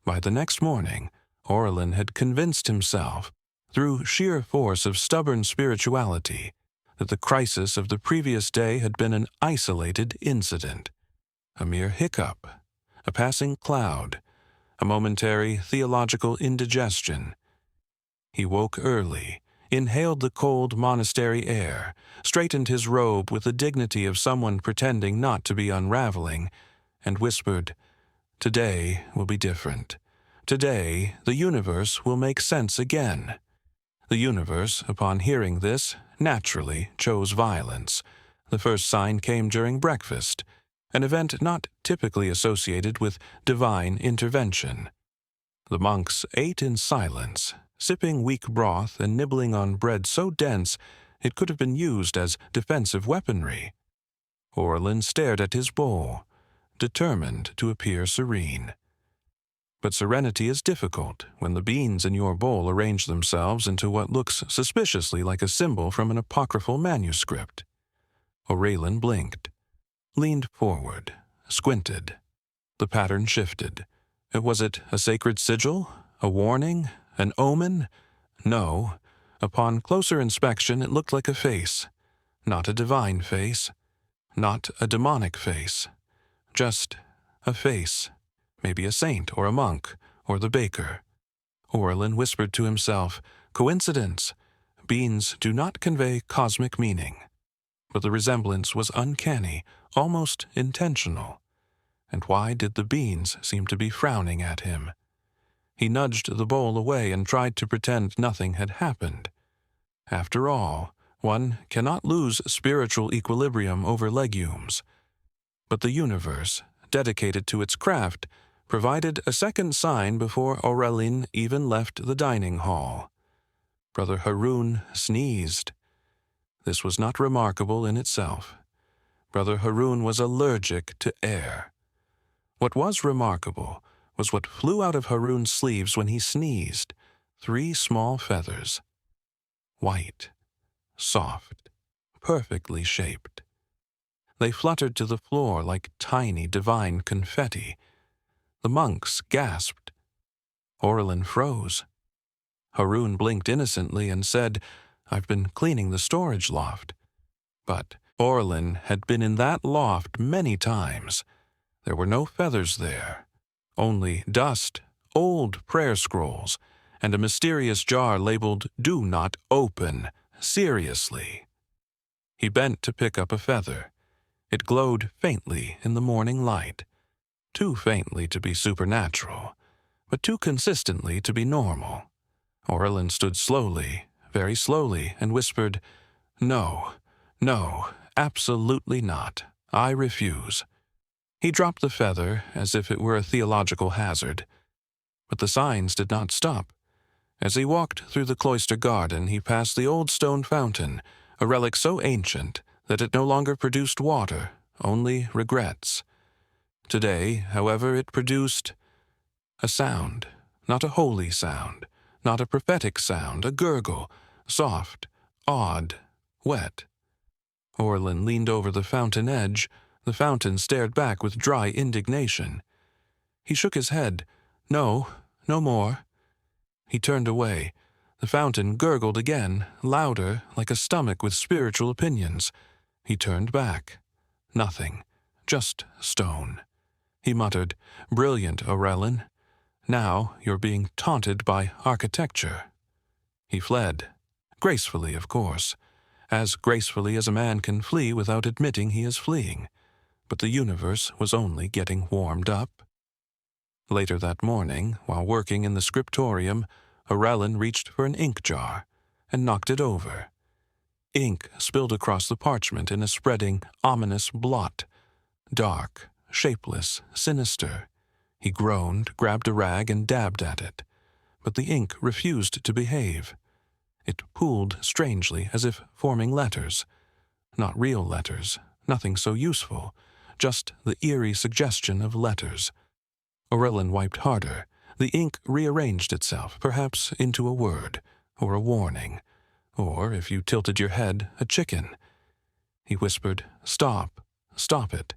By the next morning, Aurelin had convinced himself, through sheer force of stubborn spirituality, that the crisis of the previous day had been an isolated incident, a mere hiccup, a passing cloud, a momentary theological indigestion. He woke early, inhaled the cold monastery air, straightened his robe with the dignity of someone pretending not to be unraveling, and whispered, "Today will be different. Today the universe will make sense again." The universe, upon hearing this, naturally chose violence. The first sign came during breakfast, an event not typically associated with divine intervention. The monks ate in silence, sipping weak broth and nibbling on bread so dense it could have been used as defensive weaponry. Aurelin stared at his bowl, determined to appear serene. But serenity is difficult when the beans in your bowl arrange themselves into what looks suspiciously like a symbol from an apocryphal manuscript. Aurelin blinked, leaned forward, squinted. The pattern shifted. Was it a sacred sigil? A warning? An omen? No. Upon closer inspection, it looked like a face. Not a divine face. Not a demonic face. Just a face. Maybe a saint or a monk or the baker. Aurelin whispered to himself, coincidence. Beans do not convey cosmic meaning. But the resemblance was uncanny, almost intentional. And why did the beans seem to be frowning at him? He nudged the bowl away and tried to pretend nothing had happened. After all, one cannot lose spiritual equilibrium over legumes. But the universe, dedicated to its craft, provided a second sign before Aurelin even left the dining hall. Brother Harun sneezed. This was not remarkable in itself. Brother Harun was allergic to air. What was remarkable was what flew out of Harun's sleeves when he sneezed, 3 small feathers. White, soft, perfectly shaped. They fluttered to the floor like tiny divine confetti. The monks gasped. Aurelin froze. Harun blinked innocently and said, "I've been cleaning the storage loft." But Aurelin had been in that loft many times. There were no feathers there, only dust, old prayer scrolls, and a mysterious jar labeled "Do Not Open," seriously. He bent to pick up a feather. It glowed faintly in the morning light, too faintly to be supernatural, but too consistently to be normal. Orlin stood slowly, very slowly, and whispered, "No, no, absolutely not. I refuse." He dropped the feather as if it were a theological hazard. But the signs did not stop. As he walked through the cloister garden, he passed the old stone fountain, a relic so ancient that it no longer produced water, only regrets. Today, however, it produced a sound, not a holy sound, not a prophetic sound, a gurgle, soft, odd, wet. Orlin leaned over the fountain edge. The fountain stared back with dry indignation. He shook his head. "No, no more." He turned away. The fountain gurgled again, louder, like a stomach with spiritual opinions. He turned back. Nothing. Just stone. He muttered, "Brilliant, Orlin. Now you're being taunted by architecture." He fled. Gracefully, of course. As gracefully as a man can flee without admitting he is fleeing. But the universe was only getting warmed up. Later that morning, while working in the scriptorium, Orlin reached for an ink jar and knocked it over. Ink spilled across the parchment in a spreading, ominous blot. Dark, shapeless, sinister. He groaned, grabbed a rag, and dabbed at it. But the ink refused to behave. It pooled strangely, as if forming letters. Not real letters, nothing so useful, just the eerie suggestion of letters. Orlin wiped harder. The ink rearranged itself, perhaps into a word, or a warning, or, if you tilted your head, a chicken. He whispered, "Stop, stop it.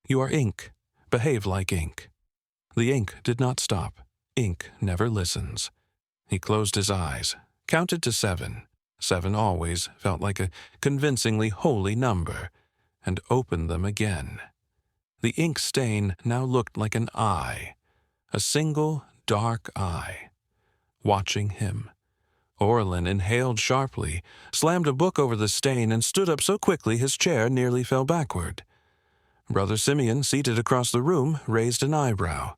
You are ink. Behave like ink." The ink did not stop. Ink never listens. He closed his eyes, counted to 7. 7 always felt like a convincingly holy number, and opened them again. The ink stain now looked like an eye, a single dark eye, watching him. Orlin inhaled sharply, slammed a book over the stain, and stood up so quickly his chair nearly fell backward. Brother Simeon, seated across the room, raised an eyebrow.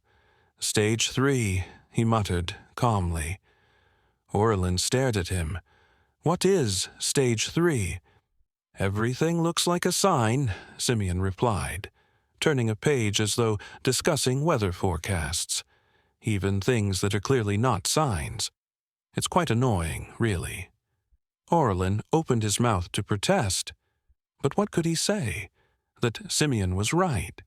"Stage 3, he muttered, calmly. Orlin stared at him. "What is stage 3? "Everything looks like a sign," Simeon replied, turning a page as though discussing weather forecasts, even things that are clearly not signs. It's quite annoying, really. Orlin opened his mouth to protest. But what could he say? That Simeon was right.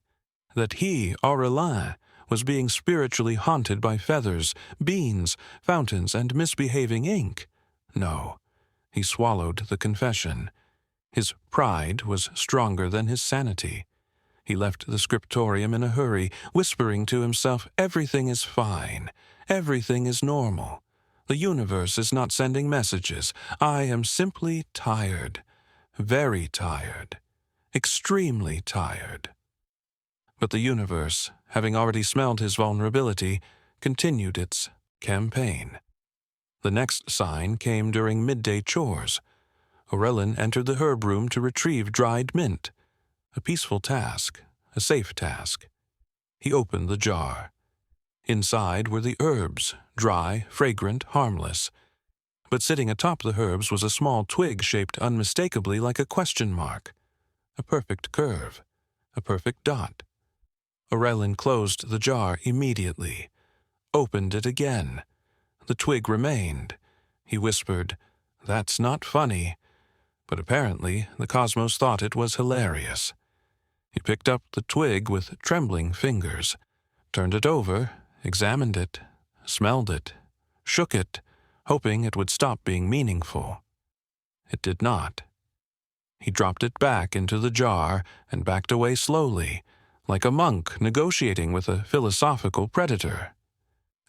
That he, Orlin, was being spiritually haunted by feathers, beans, fountains, and misbehaving ink? No. He swallowed the confession. His pride was stronger than his sanity. He left the scriptorium in a hurry, whispering to himself, "Everything is fine. Everything is normal. The universe is not sending messages. I am simply tired. Very tired. Extremely tired." But the universe, having already smelled his vulnerability, continued its campaign. The next sign came during midday chores. Orlin entered the herb room to retrieve dried mint. A peaceful task, a safe task. He opened the jar. Inside were the herbs, dry, fragrant, harmless. But sitting atop the herbs was a small twig shaped unmistakably like a question mark. A perfect curve. A perfect dot. Orlin closed the jar immediately. Opened it again. The twig remained. He whispered, "That's not funny." But apparently the cosmos thought it was hilarious. He picked up the twig with trembling fingers, turned it over, examined it, smelled it, shook it, hoping it would stop being meaningful. It did not. He dropped it back into the jar and backed away slowly, like a monk negotiating with a philosophical predator.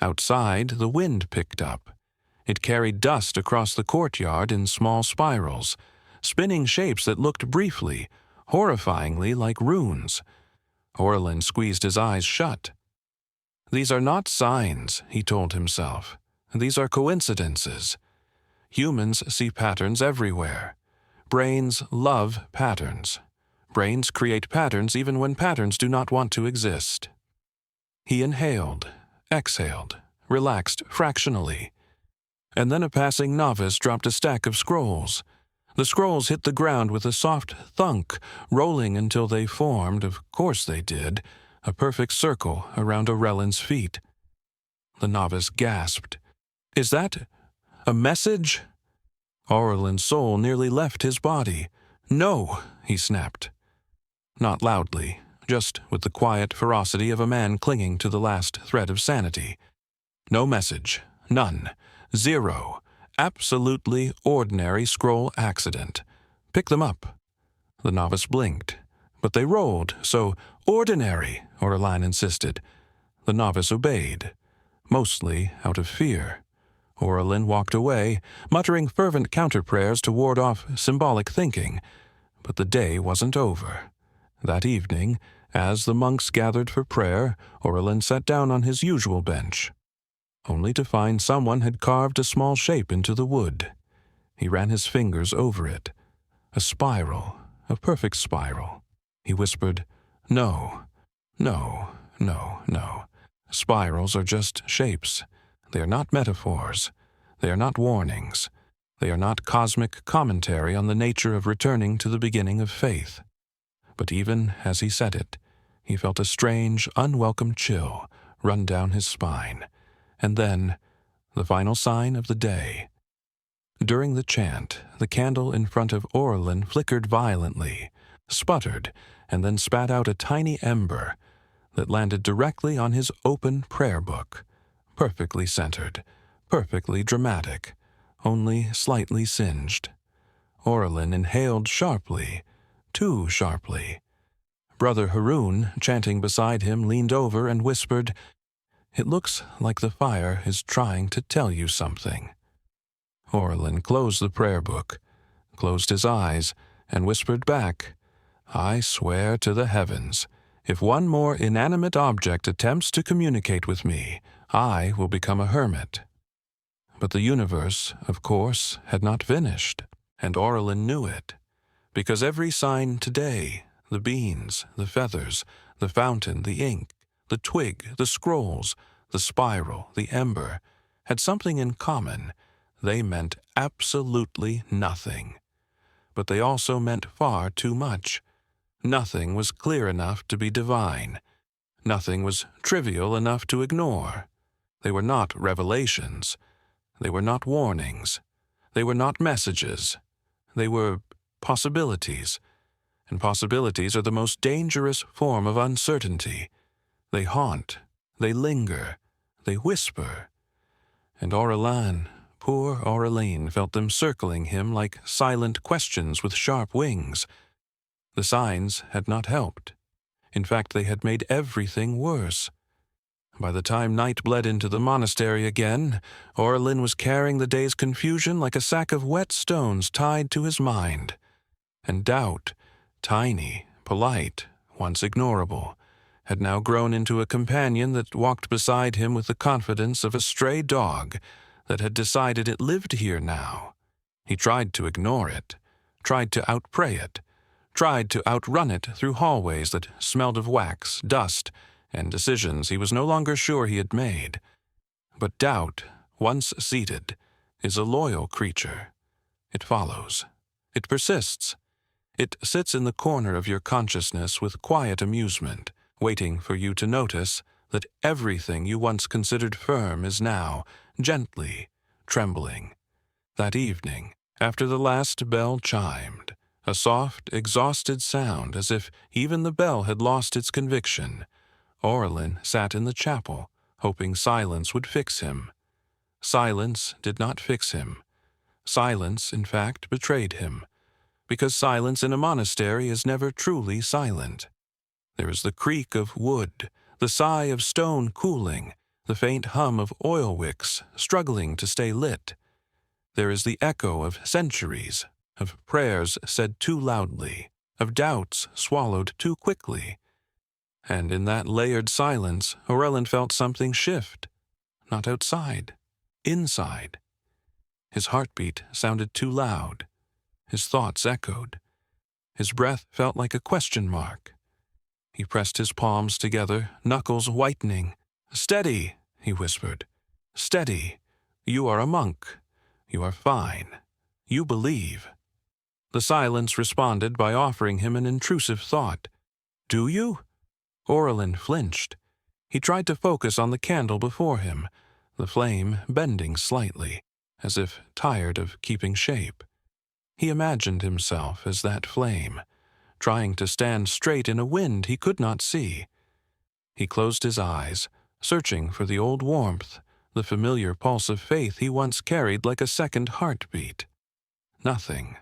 Outside, the wind picked up. It carried dust across the courtyard in small spirals, spinning shapes that looked briefly, horrifyingly like runes. Orlin squeezed his eyes shut. "These are not signs," he told himself. These are coincidences. Humans see patterns everywhere. Brains love patterns. Brains create patterns even when patterns do not want to exist. He inhaled, exhaled, relaxed fractionally. And then a passing novice dropped a stack of scrolls. The scrolls hit the ground with a soft thunk, rolling until they formed, of course they did, a perfect circle around Aurelian's feet. The novice gasped. "Is that a message?" Aurelian's soul nearly left his body. "No," he snapped. Not loudly, just with the quiet ferocity of a man clinging to the last thread of sanity. No message. None. Zero. Absolutely ordinary scroll accident. Pick them up. The novice blinked. But they rolled, so ordinary, Aurelian insisted. The novice obeyed, mostly out of fear. Aurelian walked away, muttering fervent counterprayers to ward off symbolic thinking. But the day wasn't over. That evening, as the monks gathered for prayer, Aurelian sat down on his usual bench, only to find someone had carved a small shape into the wood. He ran his fingers over it. A spiral, a perfect spiral. He whispered, "No, no, no, no. Spirals are just shapes. They are not metaphors. They are not warnings. They are not cosmic commentary on the nature of returning to the beginning of faith." But even as he said it, he felt a strange, unwelcome chill run down his spine. And then, the final sign of the day. During the chant, the candle in front of Aurelian flickered violently, sputtered, and then spat out a tiny ember that landed directly on his open prayer book, perfectly centered, perfectly dramatic, only slightly singed. Aurelian inhaled sharply, too sharply. Brother Haroun, chanting beside him, leaned over and whispered, "It looks like the fire is trying to tell you something." Aurelian closed the prayer book, closed his eyes, and whispered back, "I swear to the heavens, if one more inanimate object attempts to communicate with me, I will become a hermit." But the universe, of course, had not finished, and Aurelian knew it, because every sign today, the beans, the feathers, the fountain, the ink, the twig, the scrolls, the spiral, the ember, had something in common. They meant absolutely nothing. But they also meant far too much. Nothing was clear enough to be divine. Nothing was trivial enough to ignore. They were not revelations. They were not warnings. They were not messages. They were possibilities. And possibilities are the most dangerous form of uncertainty. They haunt. They linger. They whisper. And Aurelian, poor Aurelian, felt them circling him like silent questions with sharp wings. The signs had not helped. In fact, they had made everything worse. By the time night bled into the monastery again, Aurelian was carrying the day's confusion like a sack of wet stones tied to his mind. And doubt, tiny, polite, once ignorable, had now grown into a companion that walked beside him with the confidence of a stray dog that had decided it lived here now. He tried to ignore it, tried to outpray it, tried to outrun it through hallways that smelled of wax, dust, and decisions he was no longer sure he had made. But doubt, once seated, is a loyal creature. It follows. It persists. It sits in the corner of your consciousness with quiet amusement, waiting for you to notice that everything you once considered firm is now, gently, trembling. That evening, after the last bell chimed, a soft, exhausted sound as if even the bell had lost its conviction, Aurelian sat in the chapel, hoping silence would fix him. Silence did not fix him. Silence, in fact, betrayed him, because silence in a monastery is never truly silent. There is the creak of wood, the sigh of stone cooling, the faint hum of oil wicks struggling to stay lit. There is the echo of centuries, of prayers said too loudly, of doubts swallowed too quickly. And in that layered silence, Aurelian felt something shift, not outside, inside. His heartbeat sounded too loud. His thoughts echoed. His breath felt like a question mark. He pressed his palms together, knuckles whitening. "Steady," he whispered. "Steady. You are a monk. You are fine. You believe." The silence responded by offering him an intrusive thought. "Do you?" Orlin flinched. He tried to focus on the candle before him, the flame bending slightly, as if tired of keeping shape. He imagined himself as that flame, trying to stand straight in a wind he could not see. He closed his eyes, searching for the old warmth, the familiar pulse of faith he once carried like a second heartbeat. Nothing.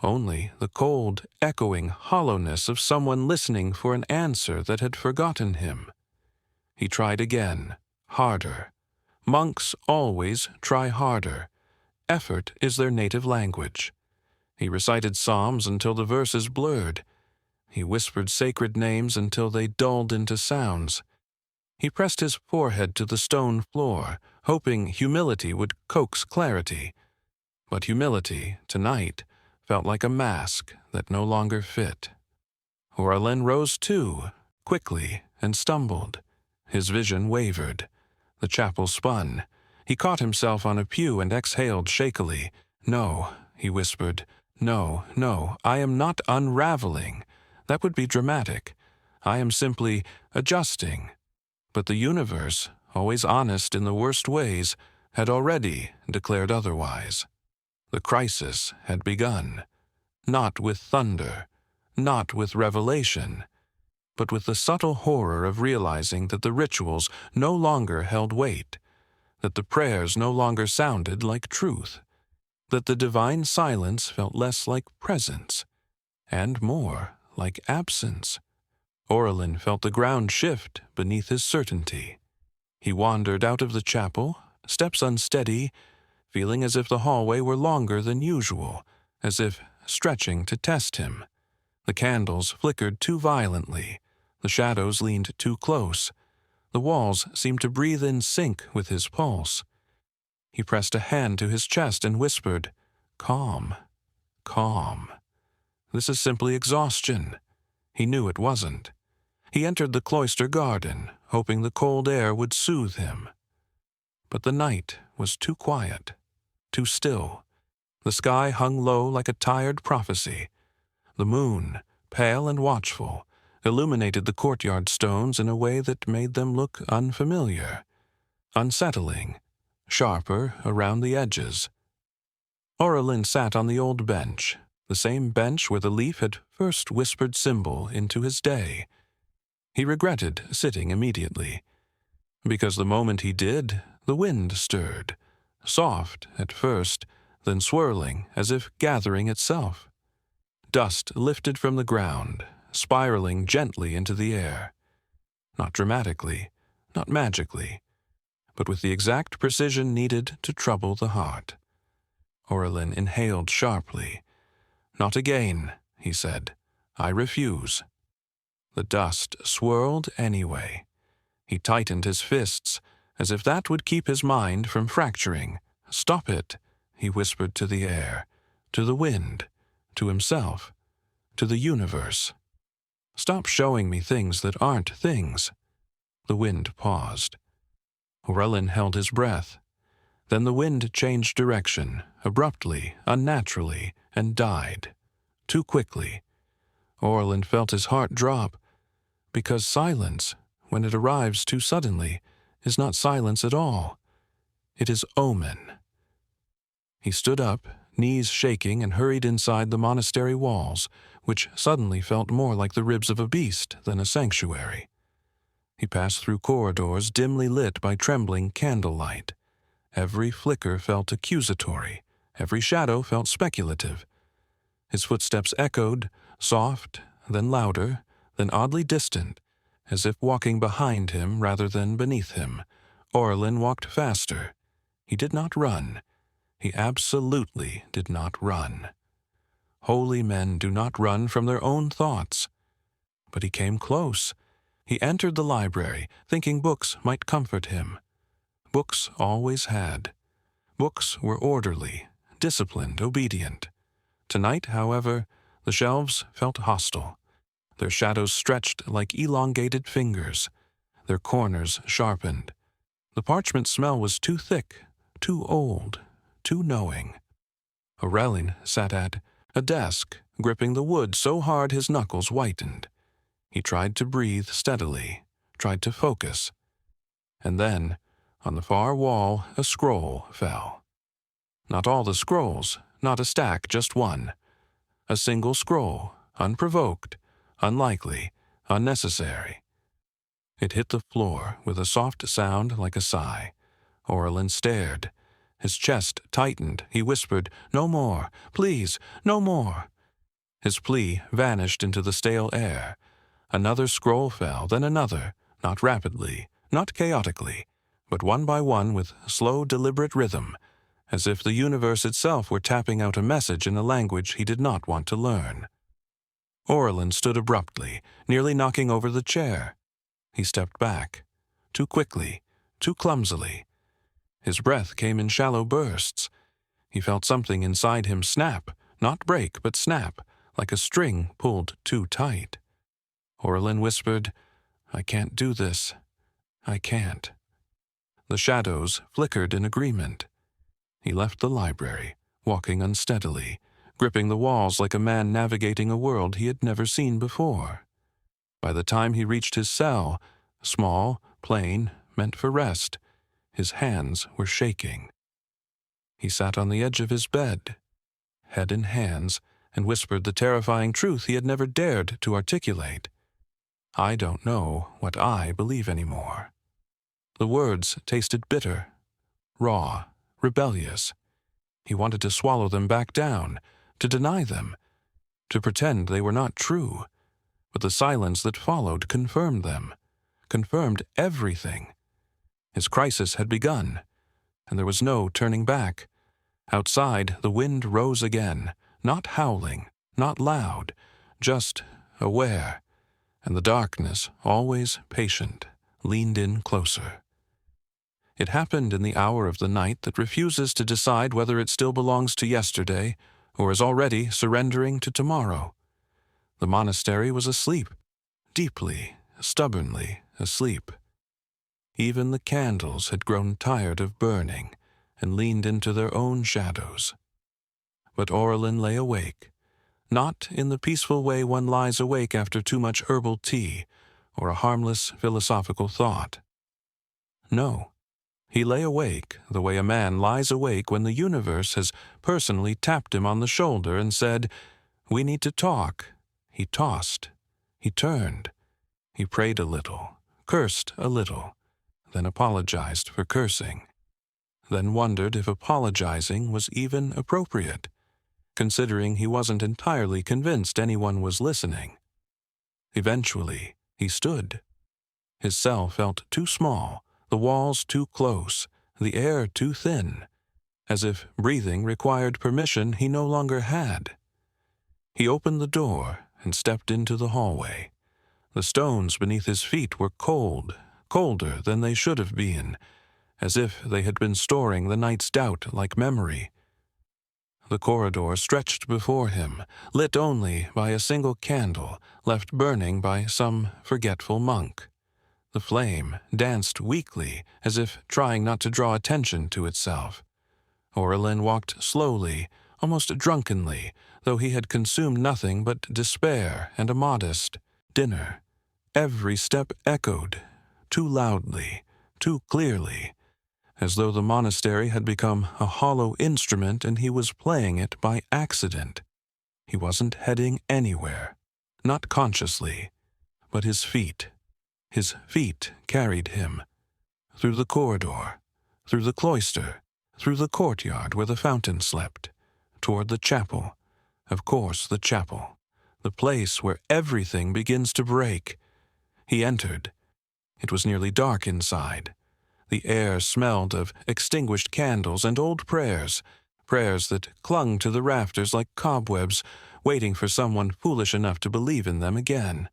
Only the cold, echoing hollowness of someone listening for an answer that had forgotten him. He tried again, harder. Monks always try harder. Effort is their native language. He recited psalms until the verses blurred. He whispered sacred names until they dulled into sounds. He pressed his forehead to the stone floor, hoping humility would coax clarity. But humility, tonight, felt like a mask that no longer fit. Orlin rose too, quickly, and stumbled. His vision wavered. The chapel spun. He caught himself on a pew and exhaled shakily. "No," he whispered. "No, no, I am not unraveling. That would be dramatic. I am simply adjusting." But the universe, always honest in the worst ways, had already declared otherwise. The crisis had begun, not with thunder, not with revelation, but with the subtle horror of realizing that the rituals no longer held weight, that the prayers no longer sounded like truth, that the divine silence felt less like presence, and more like absence. Orlin felt the ground shift beneath his certainty. He wandered out of the chapel, steps unsteady, feeling as if the hallway were longer than usual, as if stretching to test him. The candles flickered too violently. The shadows leaned too close. The walls seemed to breathe in sync with his pulse. He pressed a hand to his chest and whispered, "Calm, calm. This is simply exhaustion." He knew it wasn't. He entered the cloister garden, hoping the cold air would soothe him. But the night was too quiet, too still. The sky hung low like a tired prophecy. The moon, pale and watchful, illuminated the courtyard stones in a way that made them look unfamiliar, unsettling, sharper around the edges. Orlin sat on the old bench, the same bench where the leaf had first whispered symbol into his day. He regretted sitting immediately, because the moment he did, the wind stirred, soft at first, then swirling as if gathering itself. Dust lifted from the ground, spiraling gently into the air. Not dramatically, not magically, but with the exact precision needed to trouble the heart. Orlin inhaled sharply. "Not again," he said. "I refuse." The dust swirled anyway. He tightened his fists, as if that would keep his mind from fracturing. "Stop it," he whispered to the air, to the wind, to himself, to the universe. "Stop showing me things that aren't things." The wind paused. Orlin held his breath. Then the wind changed direction, abruptly, unnaturally, and died. Too quickly. Orlin felt his heart drop, because silence, when it arrives too suddenly, is not silence at all. It is omen. He stood up, knees shaking, and hurried inside the monastery walls, which suddenly felt more like the ribs of a beast than a sanctuary. He passed through corridors dimly lit by trembling candlelight. Every flicker felt accusatory. Every shadow felt speculative. His footsteps echoed, soft, then louder, then oddly distant, as if walking behind him rather than beneath him. Orlin walked faster. He did not run. He absolutely did not run. Holy men do not run from their own thoughts. But he came close. He entered the library, thinking books might comfort him. Books always had. Books were orderly, disciplined, obedient. Tonight, however, the shelves felt hostile. Their shadows stretched like elongated fingers, their corners sharpened. The parchment smell was too thick, too old, too knowing. Aurelien sat at a desk, gripping the wood so hard his knuckles whitened. He tried to breathe steadily, tried to focus. And then, on the far wall, a scroll fell. Not all the scrolls, not a stack, just one. A single scroll, unprovoked, unlikely, unnecessary. It hit the floor with a soft sound like a sigh. Aurelien stared. His chest tightened. He whispered, "No more, please, no more." His plea vanished into the stale air. Another scroll fell, then another, not rapidly, not chaotically, but one by one with slow, deliberate rhythm, as if the universe itself were tapping out a message in a language he did not want to learn. Aurelien stood abruptly, nearly knocking over the chair. He stepped back, too quickly, too clumsily. His breath came in shallow bursts. He felt something inside him snap, not break, but snap, like a string pulled too tight. Aurelien whispered, "I can't do this. I can't." The shadows flickered in agreement. He left the library, walking unsteadily, gripping the walls like a man navigating a world he had never seen before. By the time he reached his cell, small, plain, meant for rest, his hands were shaking. He sat on the edge of his bed, head in hands, and whispered the terrifying truth he had never dared to articulate. "I don't know what I believe anymore." The words tasted bitter, raw, rebellious. He wanted to swallow them back down, to deny them, to pretend they were not true. But the silence that followed confirmed them, confirmed everything. His crisis had begun, and there was no turning back. Outside, the wind rose again, not howling, not loud, just aware, and the darkness, always patient, leaned in closer. It happened in the hour of the night that refuses to decide whether it still belongs to yesterday or is already surrendering to tomorrow. The monastery was asleep, deeply, stubbornly asleep. Even the candles had grown tired of burning and leaned into their own shadows. But Aurelien lay awake, not in the peaceful way one lies awake after too much herbal tea or a harmless philosophical thought. No, he lay awake the way a man lies awake when the universe has personally tapped him on the shoulder and said, "We need to talk." He tossed, he turned, he prayed a little, cursed a little, then apologized for cursing, then wondered if apologizing was even appropriate, considering he wasn't entirely convinced anyone was listening. Eventually, he stood. His cell felt too small, the walls too close, the air too thin, as if breathing required permission he no longer had. He opened the door and stepped into the hallway. The stones beneath his feet were cold, colder than they should have been, as if they had been storing the night's doubt like memory. The corridor stretched before him, lit only by a single candle left burning by some forgetful monk. The flame danced weakly, as if trying not to draw attention to itself. Aurelien walked slowly, almost drunkenly, though he had consumed nothing but despair and a modest dinner. Every step echoed, too loudly, too clearly, as though the monastery had become a hollow instrument and he was playing it by accident. He wasn't heading anywhere, not consciously, but his feet carried him, through the corridor, through the cloister, through the courtyard where the fountain slept, toward the chapel. Of course, the chapel, the place where everything begins to break. He entered. It was nearly dark inside. The air smelled of extinguished candles and old prayers, prayers that clung to the rafters like cobwebs, waiting for someone foolish enough to believe in them again.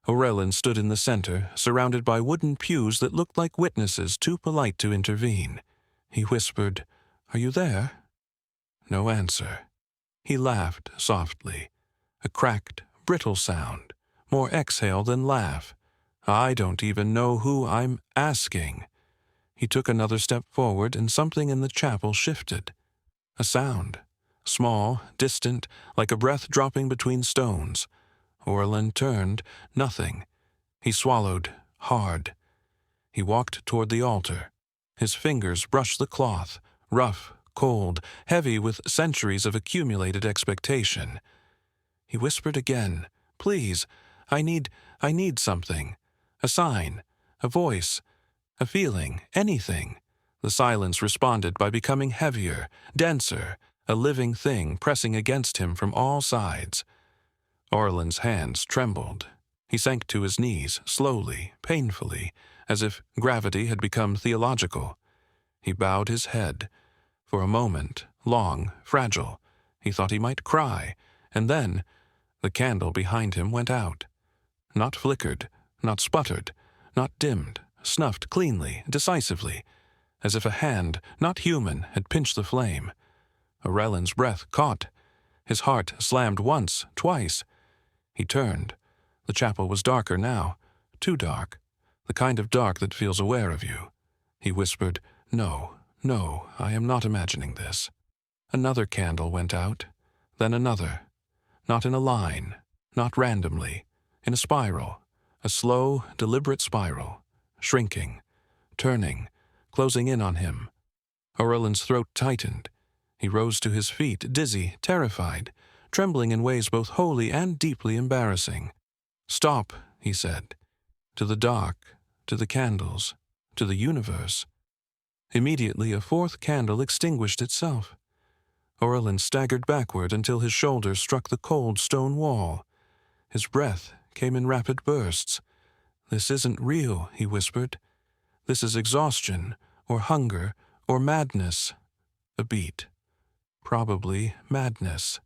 Aurelien stood in the center, surrounded by wooden pews that looked like witnesses too polite to intervene. He whispered, "Are you there?" No answer. He laughed softly, a cracked, brittle sound, more exhale than laugh. "I don't even know who I'm asking." He took another step forward, and something in the chapel shifted. A sound, small, distant, like a breath dropping between stones. Orlin turned, nothing. He swallowed, hard. He walked toward the altar. His fingers brushed the cloth, rough, cold, heavy with centuries of accumulated expectation. He whispered again, "Please, I need something. A sign, a voice, a feeling, anything." The silence responded by becoming heavier, denser, a living thing pressing against him from all sides. Orlin's hands trembled. He sank to his knees, slowly, painfully, as if gravity had become theological. He bowed his head. For a moment, long, fragile, he thought he might cry, and then the candle behind him went out. Not flickered, not sputtered, not dimmed, snuffed cleanly, decisively, as if a hand, not human, had pinched the flame. Orlin's breath caught. His heart slammed once, twice. He turned. The chapel was darker now, too dark, the kind of dark that feels aware of you. He whispered, "No, no, I am not imagining this." Another candle went out, then another. Not in a line, not randomly, in a spiral, a slow, deliberate spiral, shrinking, turning, closing in on him. Orlin's throat tightened. He rose to his feet, dizzy, terrified, trembling in ways both wholly and deeply embarrassing. "Stop," he said. "To the dark, to the candles, to the universe." Immediately a fourth candle extinguished itself. Orlin staggered backward until his shoulders struck the cold stone wall. His breath came in rapid bursts. "This isn't real," he whispered. "This is exhaustion, or hunger, or madness." A beat. Probably madness.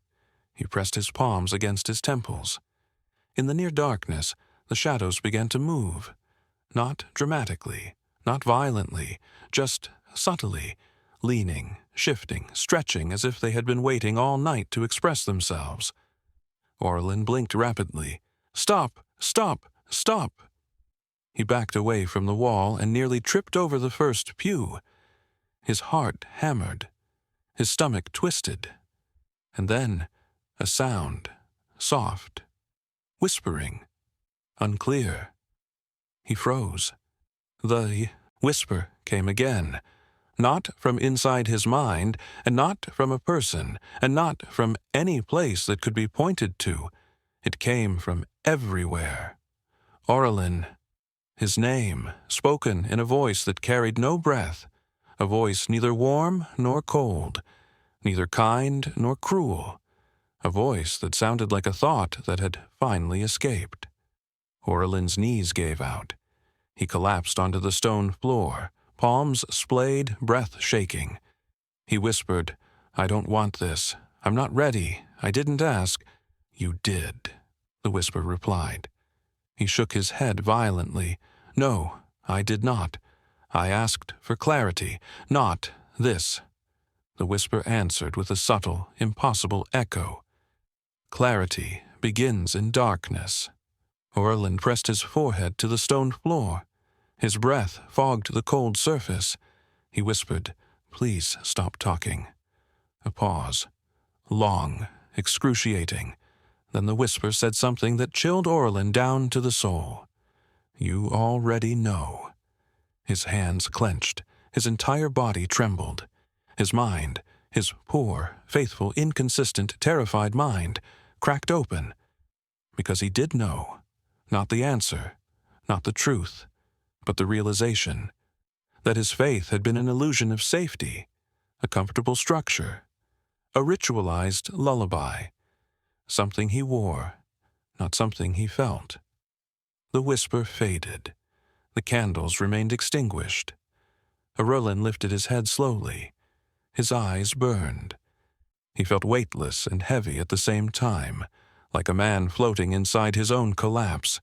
He pressed his palms against his temples. In the near darkness, the shadows began to move. Not dramatically, not violently, just subtly, leaning, shifting, stretching as if they had been waiting all night to express themselves. Orlin blinked rapidly. "Stop! Stop! Stop!" He backed away from the wall and nearly tripped over the first pew. His heart hammered. His stomach twisted. And then a sound, soft, whispering, unclear. He froze. The whisper came again, not from inside his mind, and not from a person, and not from any place that could be pointed to. It came from everywhere. Orlin, his name, spoken in a voice that carried no breath, a voice neither warm nor cold, neither kind nor cruel, a voice that sounded like a thought that had finally escaped. Orlin's knees gave out. He collapsed onto the stone floor, palms splayed, breath shaking. He whispered, "I don't want this. I'm not ready. I didn't ask." "You did," the whisper replied. He shook his head violently. "No, I did not. I asked for clarity, not this." The whisper answered with a subtle, impossible echo. "Clarity begins in darkness." Orlin pressed his forehead to the stone floor. His breath fogged the cold surface. He whispered, "Please stop talking." A pause. Long, excruciating. Then the whisper said something that chilled Orlin down to the soul. "You already know." His hands clenched. His entire body trembled. His mind, his poor, faithful, inconsistent, terrified mind, cracked open. Because he did know. Not the answer, not the truth, but the realization that his faith had been an illusion of safety, a comfortable structure, a ritualized lullaby, something he wore, not something he felt. The whisper faded. The candles remained extinguished. Orlin lifted his head slowly. His eyes burned. He felt weightless and heavy at the same time, like a man floating inside his own collapse.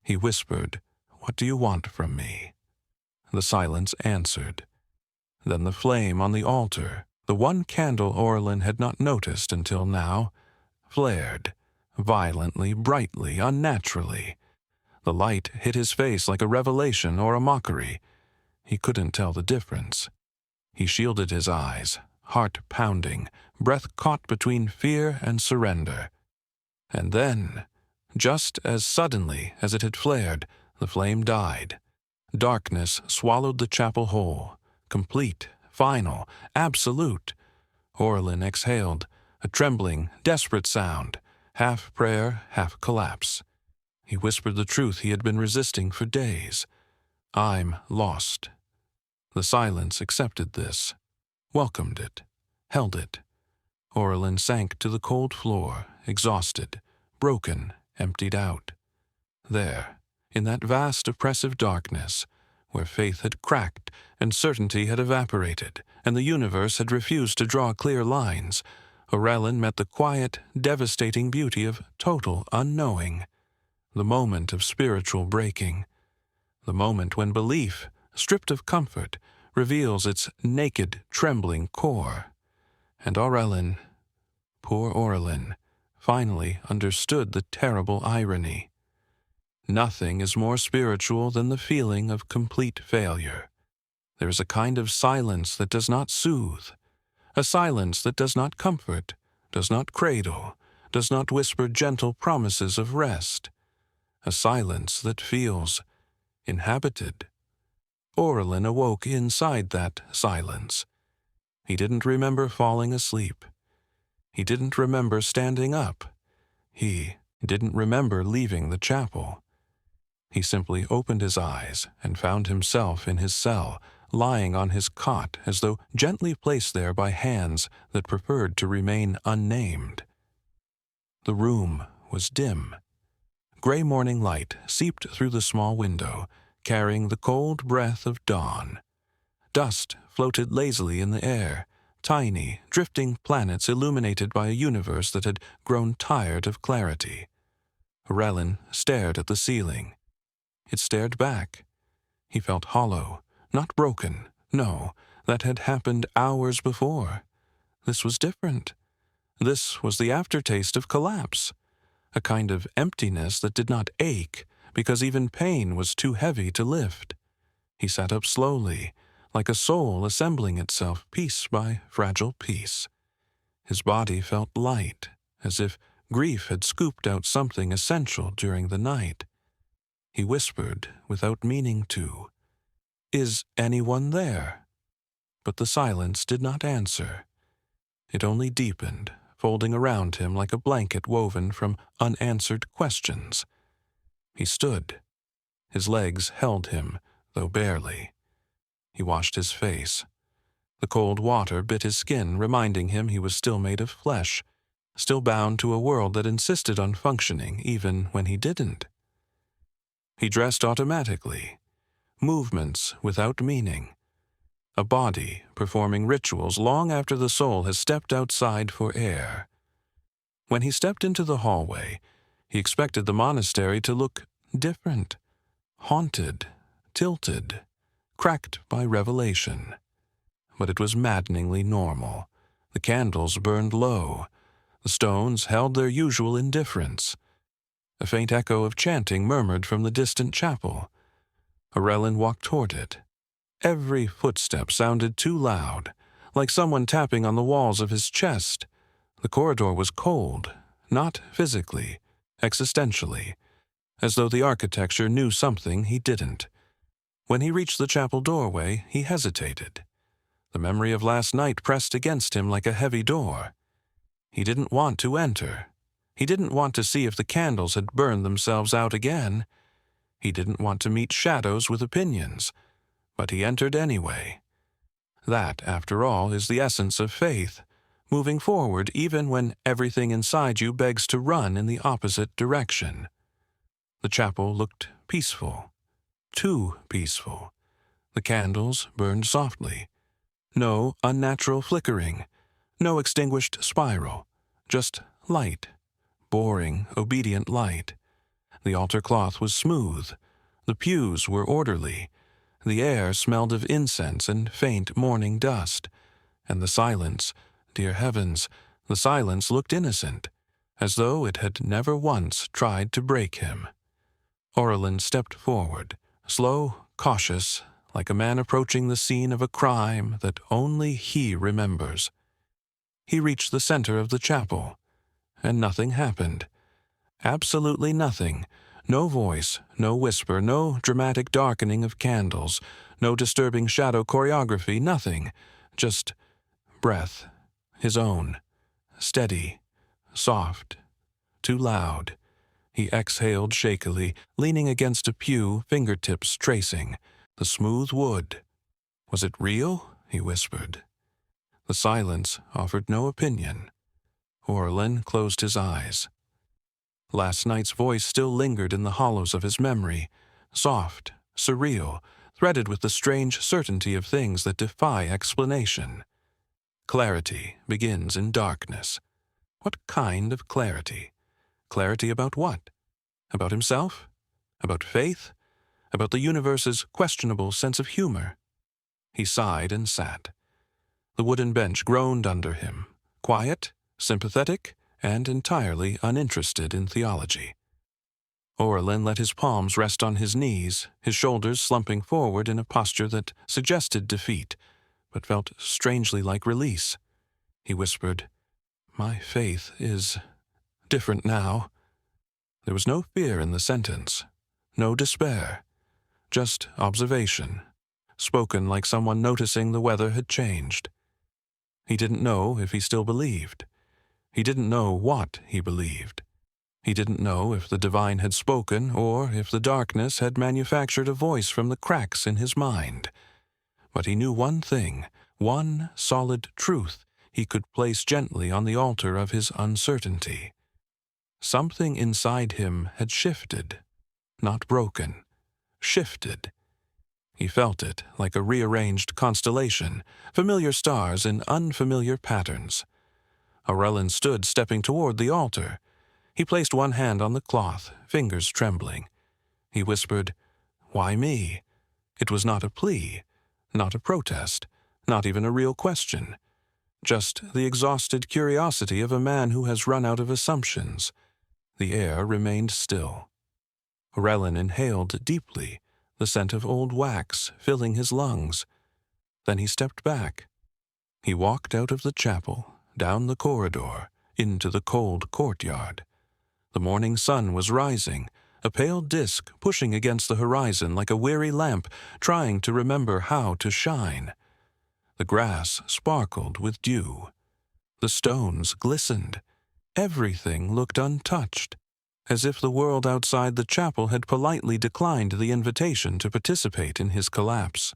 He whispered, "What do you want from me?" The silence answered. Then the flame on the altar, the one candle Orlin had not noticed until now, flared, violently, brightly, unnaturally. The light hit his face like a revelation or a mockery. He couldn't tell the difference. He shielded his eyes, heart pounding, breath caught between fear and surrender. And then, just as suddenly as it had flared, the flame died. Darkness swallowed the chapel whole, complete, final, absolute. Orlin exhaled, a trembling, desperate sound, half prayer, half collapse. He whispered the truth he had been resisting for days. I'm lost. The silence accepted this, welcomed it, held it. Orlin sank to the cold floor, exhausted, broken, emptied out. There, in that vast oppressive darkness, where faith had cracked and certainty had evaporated, and the universe had refused to draw clear lines, Orlin met the quiet, devastating beauty of total unknowing, the moment of spiritual breaking, the moment when belief, stripped of comfort, reveals its naked, trembling core. And Orlin, poor Orlin, finally understood the terrible irony. Nothing is more spiritual than the feeling of complete failure. There is a kind of silence that does not soothe, a silence that does not comfort, does not cradle, does not whisper gentle promises of rest, a silence that feels inhabited. Orlin awoke inside that silence. He didn't remember falling asleep. He didn't remember standing up. He didn't remember leaving the chapel. He simply opened his eyes and found himself in his cell, lying on his cot as though gently placed there by hands that preferred to remain unnamed. The room was dim. Gray morning light seeped through the small window, carrying the cold breath of dawn. Dust floated lazily in the air, tiny, drifting planets illuminated by a universe that had grown tired of clarity. Orlin stared at the ceiling. It stared back. He felt hollow, not broken. No, that had happened hours before. This was different. This was the aftertaste of collapse, a kind of emptiness that did not ache because even pain was too heavy to lift. He sat up slowly, like a soul assembling itself piece by fragile piece. His body felt light, as if grief had scooped out something essential during the night. He whispered, without meaning to, "Is anyone there?" But the silence did not answer. It only deepened, folding around him like a blanket woven from unanswered questions. He stood. His legs held him, though barely. He washed his face. The cold water bit his skin, reminding him he was still made of flesh, still bound to a world that insisted on functioning even when he didn't. He dressed automatically, movements without meaning, a body performing rituals long after the soul has stepped outside for air. When he stepped into the hallway, he expected the monastery to look different, haunted, tilted, cracked by revelation. But it was maddeningly normal. The candles burned low. The stones held their usual indifference. A faint echo of chanting murmured from the distant chapel. Orlin walked toward it. Every footstep sounded too loud, like someone tapping on the walls of his chest. The corridor was cold, not physically, existentially, as though the architecture knew something he didn't. When he reached the chapel doorway, he hesitated. The memory of last night pressed against him like a heavy door. He didn't want to enter. He didn't want to see if the candles had burned themselves out again. He didn't want to meet shadows with opinions. But he entered anyway. That, after all, is the essence of faith, moving forward even when everything inside you begs to run in the opposite direction. The chapel looked peaceful. Too peaceful. The candles burned softly. No unnatural flickering. No extinguished spiral. Just light. Boring, obedient light. The altar cloth was smooth. The pews were orderly. The air smelled of incense and faint morning dust, and the silence, dear heavens, the silence looked innocent, as though it had never once tried to break him. Orlin stepped forward, slow, cautious, like a man approaching the scene of a crime that only he remembers. He reached the center of the chapel, and nothing happened. Absolutely nothing. No voice, no whisper, no dramatic darkening of candles, no disturbing shadow choreography, nothing. Just breath, his own, steady, soft, too loud. He exhaled shakily, leaning against a pew, fingertips tracing the smooth wood. Was it real? He whispered. The silence offered no opinion. Orlin closed his eyes. Last night's voice still lingered in the hollows of his memory, soft, surreal, threaded with the strange certainty of things that defy explanation. Clarity begins in darkness. What kind of clarity? Clarity about what? About himself? About faith? About the universe's questionable sense of humor? He sighed and sat. The wooden bench groaned under him, quiet, sympathetic, and entirely uninterested in theology. Orlin let his palms rest on his knees, his shoulders slumping forward in a posture that suggested defeat, but felt strangely like release. He whispered, "My faith is different now." There was no fear in the sentence, no despair, just observation, spoken like someone noticing the weather had changed. He didn't know if he still believed. He didn't know what he believed. He didn't know if the divine had spoken or if the darkness had manufactured a voice from the cracks in his mind. But he knew one thing, one solid truth he could place gently on the altar of his uncertainty. Something inside him had shifted, not broken, shifted. He felt it like a rearranged constellation, familiar stars in unfamiliar patterns. Orlin stood stepping toward the altar. He placed one hand on the cloth, fingers trembling. He whispered, "Why me?" It was not a plea, not a protest, not even a real question. Just the exhausted curiosity of a man who has run out of assumptions. The air remained still. Orlin inhaled deeply, the scent of old wax filling his lungs. Then he stepped back. He walked out of the chapel, down the corridor, into the cold courtyard. The morning sun was rising, a pale disk pushing against the horizon like a weary lamp trying to remember how to shine. The grass sparkled with dew. The stones glistened. Everything looked untouched, as if the world outside the chapel had politely declined the invitation to participate in his collapse.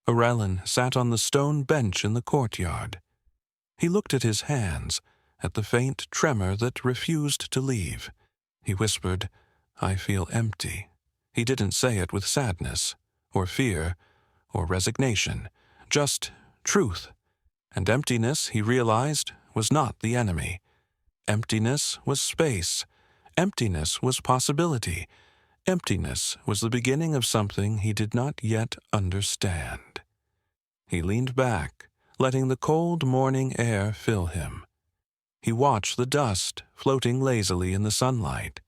Orlin sat on the stone bench in the courtyard. He looked at his hands, at the faint tremor that refused to leave. He whispered, "I feel empty." He didn't say it with sadness, or fear, or resignation, just truth. And emptiness, he realized, was not the enemy. Emptiness was space. Emptiness was possibility. Emptiness was the beginning of something he did not yet understand. He leaned back, letting the cold morning air fill him. He watched the dust floating lazily in the sunlight,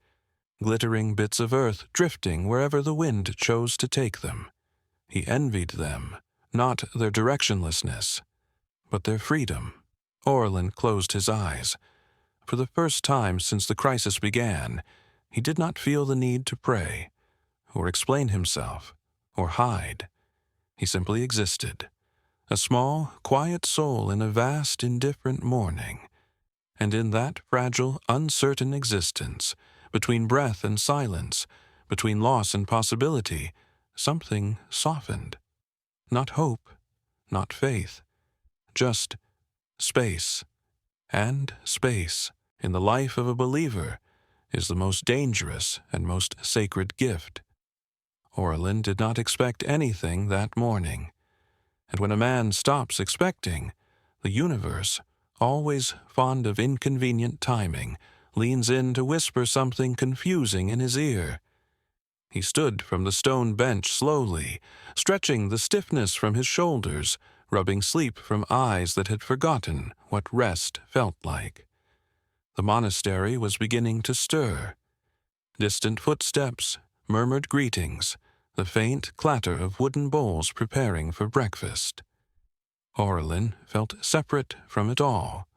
glittering bits of earth drifting wherever the wind chose to take them. He envied them, not their directionlessness, but their freedom. Orlin closed his eyes. For the first time since the crisis began, he did not feel the need to pray, or explain himself, or hide. He simply existed, a small, quiet soul in a vast, indifferent morning. And in that fragile, uncertain existence, between breath and silence, between loss and possibility, something softened. Not hope, not faith, just space. And space, in the life of a believer, is the most dangerous and most sacred gift. Orlin did not expect anything that morning. And when a man stops expecting, the universe, always fond of inconvenient timing, leans in to whisper something confusing in his ear. He stood from the stone bench slowly, stretching the stiffness from his shoulders, rubbing sleep from eyes that had forgotten what rest felt like. The monastery was beginning to stir. Distant footsteps, murmured greetings, the faint clatter of wooden bowls preparing for breakfast. Aurelin felt separate from it all.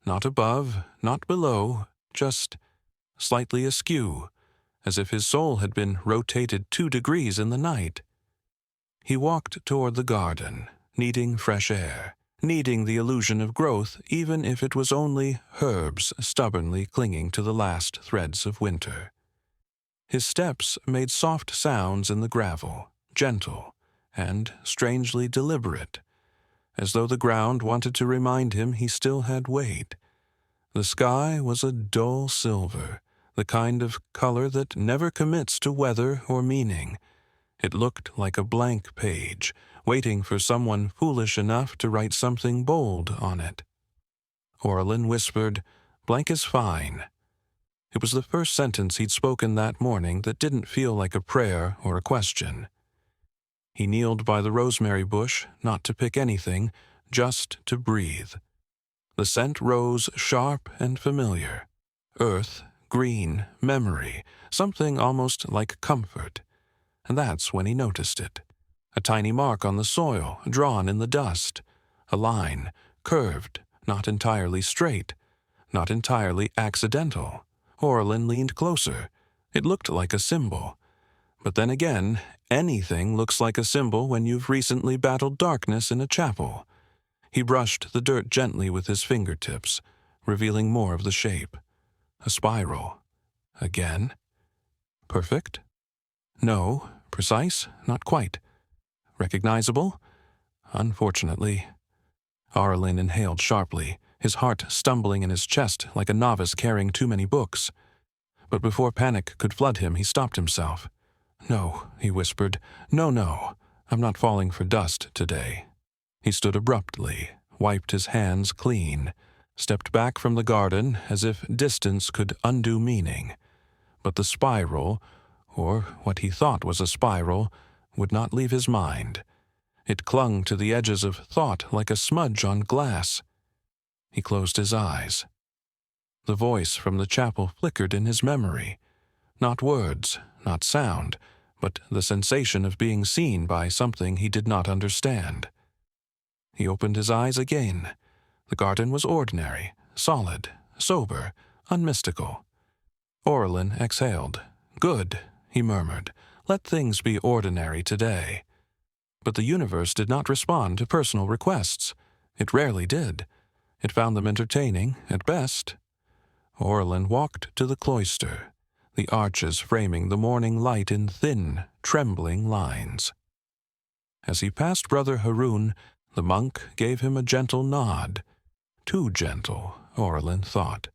Not above, not below, just slightly askew, as if his soul had been rotated 2 degrees in the night. He walked toward the garden, needing fresh air, needing the illusion of growth even if it was only herbs stubbornly clinging to the last threads of winter. His steps made soft sounds in the gravel, gentle and strangely deliberate, as though the ground wanted to remind him he still had weight. The sky was a dull silver, the kind of color that never commits to weather or meaning. It looked like a blank page, waiting for someone foolish enough to write something bold on it. Aurelin whispered, "Blank is fine." It was the first sentence he'd spoken that morning that didn't feel like a prayer or a question. He kneeled by the rosemary bush, not to pick anything, just to breathe. The scent rose sharp and familiar. Earth, green, memory, something almost like comfort. And that's when he noticed it. A tiny mark on the soil, drawn in the dust. A line, curved, not entirely straight, not entirely accidental. Aurelin leaned closer. It looked like a symbol. But then again, anything looks like a symbol when you've recently battled darkness in a chapel. He brushed the dirt gently with his fingertips, revealing more of the shape. A spiral. Again? Perfect? No. Precise? Not quite. Recognizable? Unfortunately. Aurelin inhaled sharply, his heart stumbling in his chest like a novice carrying too many books. But before panic could flood him, he stopped himself. "No," he whispered. "No, I'm not falling for dust today." He stood abruptly, wiped his hands clean, stepped back from the garden as if distance could undo meaning. But the spiral, or what he thought was a spiral, would not leave his mind. It clung to the edges of thought like a smudge on glass. He closed his eyes. The voice from the chapel flickered in his memory. Not words, not sound, but the sensation of being seen by something he did not understand. He opened his eyes again. The garden was ordinary, solid, sober, unmystical. Aurelin exhaled. "Good," he murmured. "Let things be ordinary today." But the universe did not respond to personal requests. It rarely did. It found them entertaining, at best. Aurelin walked to the cloister, the arches framing the morning light in thin, trembling lines. As he passed Brother Haroun, the monk gave him a gentle nod. Too gentle, Aurelin thought,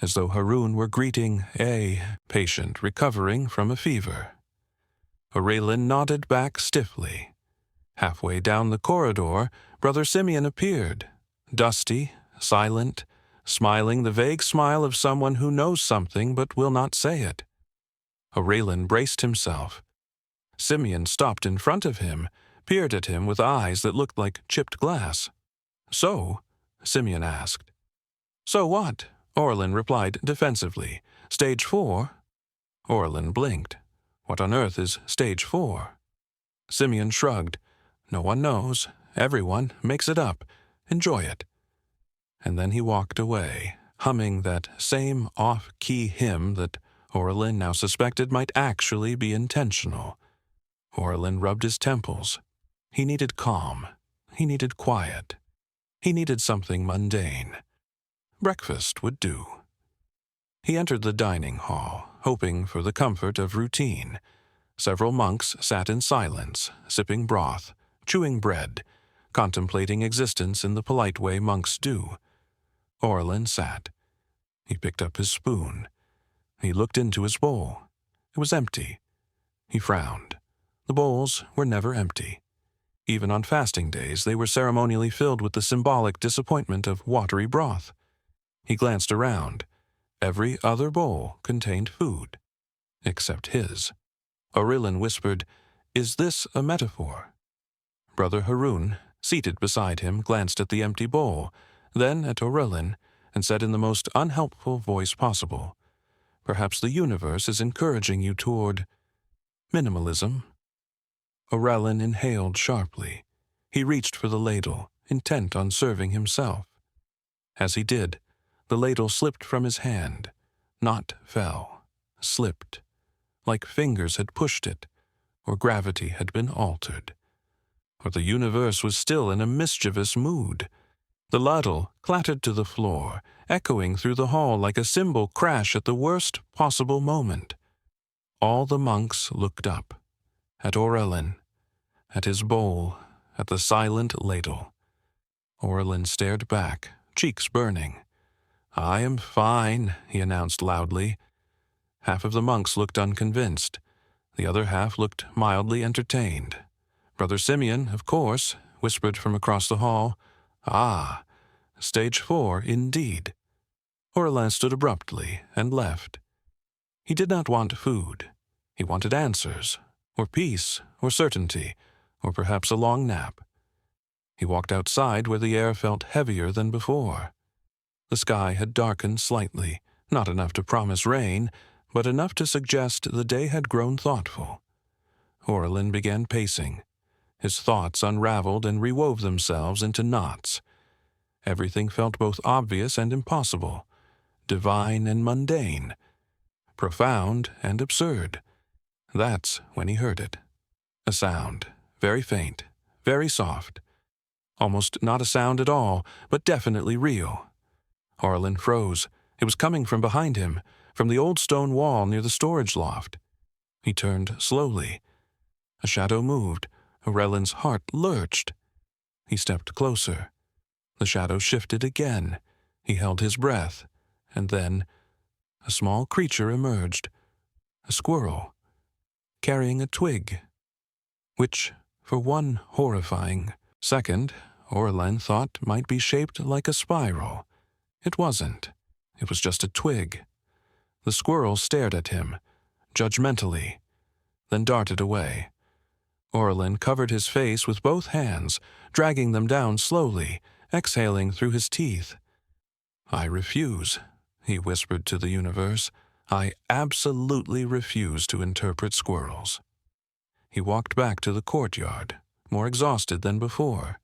as though Haroun were greeting a patient recovering from a fever. Aurelin nodded back stiffly. Halfway down the corridor, Brother Simeon appeared, dusty, silent, smiling the vague smile of someone who knows something but will not say it. Aurelin braced himself. Simeon stopped in front of him, peered at him with eyes that looked like chipped glass. "So?" Simeon asked. "So what?" Aurelin replied defensively. "Stage 4?" Aurelin blinked. "What on earth is stage 4?" Simeon shrugged. "No one knows. Everyone makes it up. Enjoy it." And then he walked away, humming that same off-key hymn that Aurelin now suspected might actually be intentional. Aurelin rubbed his temples. He needed calm. He needed quiet. He needed something mundane. Breakfast would do. He entered the dining hall, hoping for the comfort of routine. Several monks sat in silence, sipping broth, chewing bread, contemplating existence in the polite way monks do. Aurelin sat. He picked up his spoon. He looked into his bowl. It was empty. He frowned. The bowls were never empty. Even on fasting days, they were ceremonially filled with the symbolic disappointment of watery broth. He glanced around. Every other bowl contained food, except his. Aurelin whispered, "Is this a metaphor?" Brother Harun, seated beside him, glanced at the empty bowl, then at Aurelin, and said in the most unhelpful voice possible, "Perhaps the universe is encouraging you toward minimalism." Aurelin inhaled sharply. He reached for the ladle, intent on serving himself. As he did, the ladle slipped from his hand. Not fell, slipped, like fingers had pushed it, or gravity had been altered. Or the universe was still in a mischievous mood. The ladle clattered to the floor, echoing through the hall like a cymbal crash at the worst possible moment. All the monks looked up, at Aurelin, at his bowl, at the silent ladle. Aurelin stared back, cheeks burning. "I am fine," he announced loudly. Half of the monks looked unconvinced. The other half looked mildly entertained. Brother Simeon, of course, whispered from across the hall, "Ah, stage 4, indeed." Aurelin stood abruptly and left. He did not want food. He wanted answers, or peace, or certainty, or perhaps a long nap. He walked outside where the air felt heavier than before. The sky had darkened slightly, not enough to promise rain, but enough to suggest the day had grown thoughtful. Aurelin began pacing. His thoughts unraveled and rewove themselves into knots. Everything felt both obvious and impossible, divine and mundane, profound and absurd. That's when he heard it. A sound, very faint, very soft. Almost not a sound at all, but definitely real. Aurelin froze. It was coming from behind him, from the old stone wall near the storage loft. He turned slowly. A shadow moved. Aurelin's heart lurched. He stepped closer. The shadow shifted again. He held his breath, and then a small creature emerged. A squirrel, carrying a twig, which, for one horrifying second, Aurelin thought might be shaped like a spiral. It wasn't. It was just a twig. The squirrel stared at him, judgmentally, then darted away. Aurelin covered his face with both hands, dragging them down slowly, exhaling through his teeth. "I refuse," he whispered to the universe. "I absolutely refuse to interpret squirrels." He walked back to the courtyard, more exhausted than before.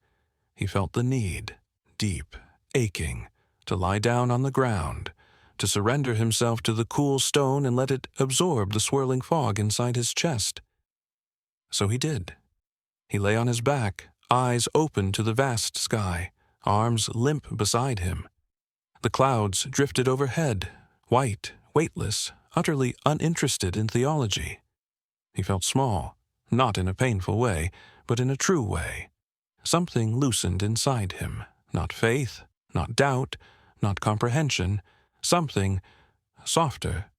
He felt the need, deep, aching, to lie down on the ground, to surrender himself to the cool stone and let it absorb the swirling fog inside his chest. So he did. He lay on his back, eyes open to the vast sky, arms limp beside him. The clouds drifted overhead, white, weightless, utterly uninterested in theology. He felt small, not in a painful way, but in a true way. Something loosened inside him, not faith, not doubt, not comprehension, something softer.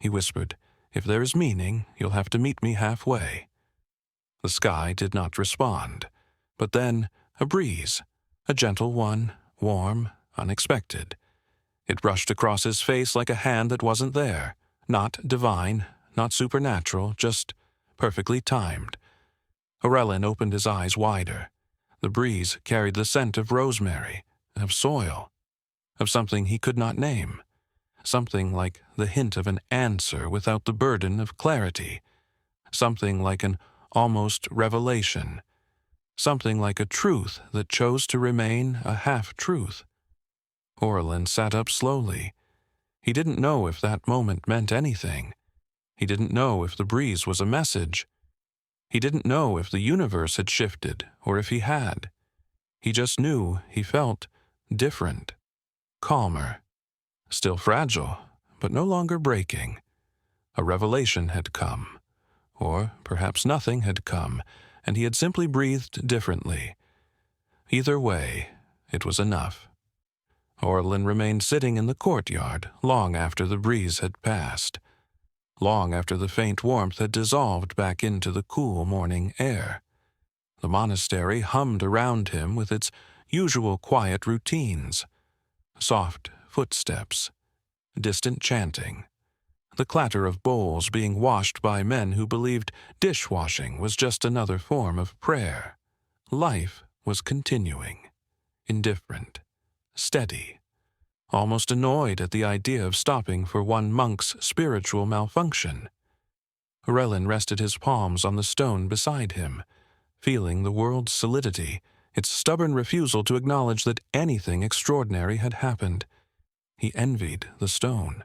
He whispered, "If there is meaning, you'll have to meet me halfway." The sky did not respond, but then a breeze, a gentle one, warm, unexpected. It brushed across his face like a hand that wasn't there, not divine, not supernatural, just perfectly timed. Aurelin opened his eyes wider. The breeze carried the scent of rosemary, of soil, of something he could not name, something like the hint of an answer without the burden of clarity, something like an almost revelation, something like a truth that chose to remain a half-truth. Aurelin sat up slowly. He didn't know if that moment meant anything. He didn't know if the breeze was a message. He didn't know if the universe had shifted or if he had. He just knew he felt different, calmer, still fragile, but no longer breaking. A revelation had come. Or perhaps nothing had come, and he had simply breathed differently. Either way, it was enough. Aurelin remained sitting in the courtyard long after the breeze had passed, long after the faint warmth had dissolved back into the cool morning air. The monastery hummed around him with its usual quiet routines, soft footsteps, distant chanting, the clatter of bowls being washed by men who believed dishwashing was just another form of prayer. Life was continuing, indifferent, steady, almost annoyed at the idea of stopping for one monk's spiritual malfunction. Orellin rested his palms on the stone beside him, feeling the world's solidity, its stubborn refusal to acknowledge that anything extraordinary had happened. He envied the stone.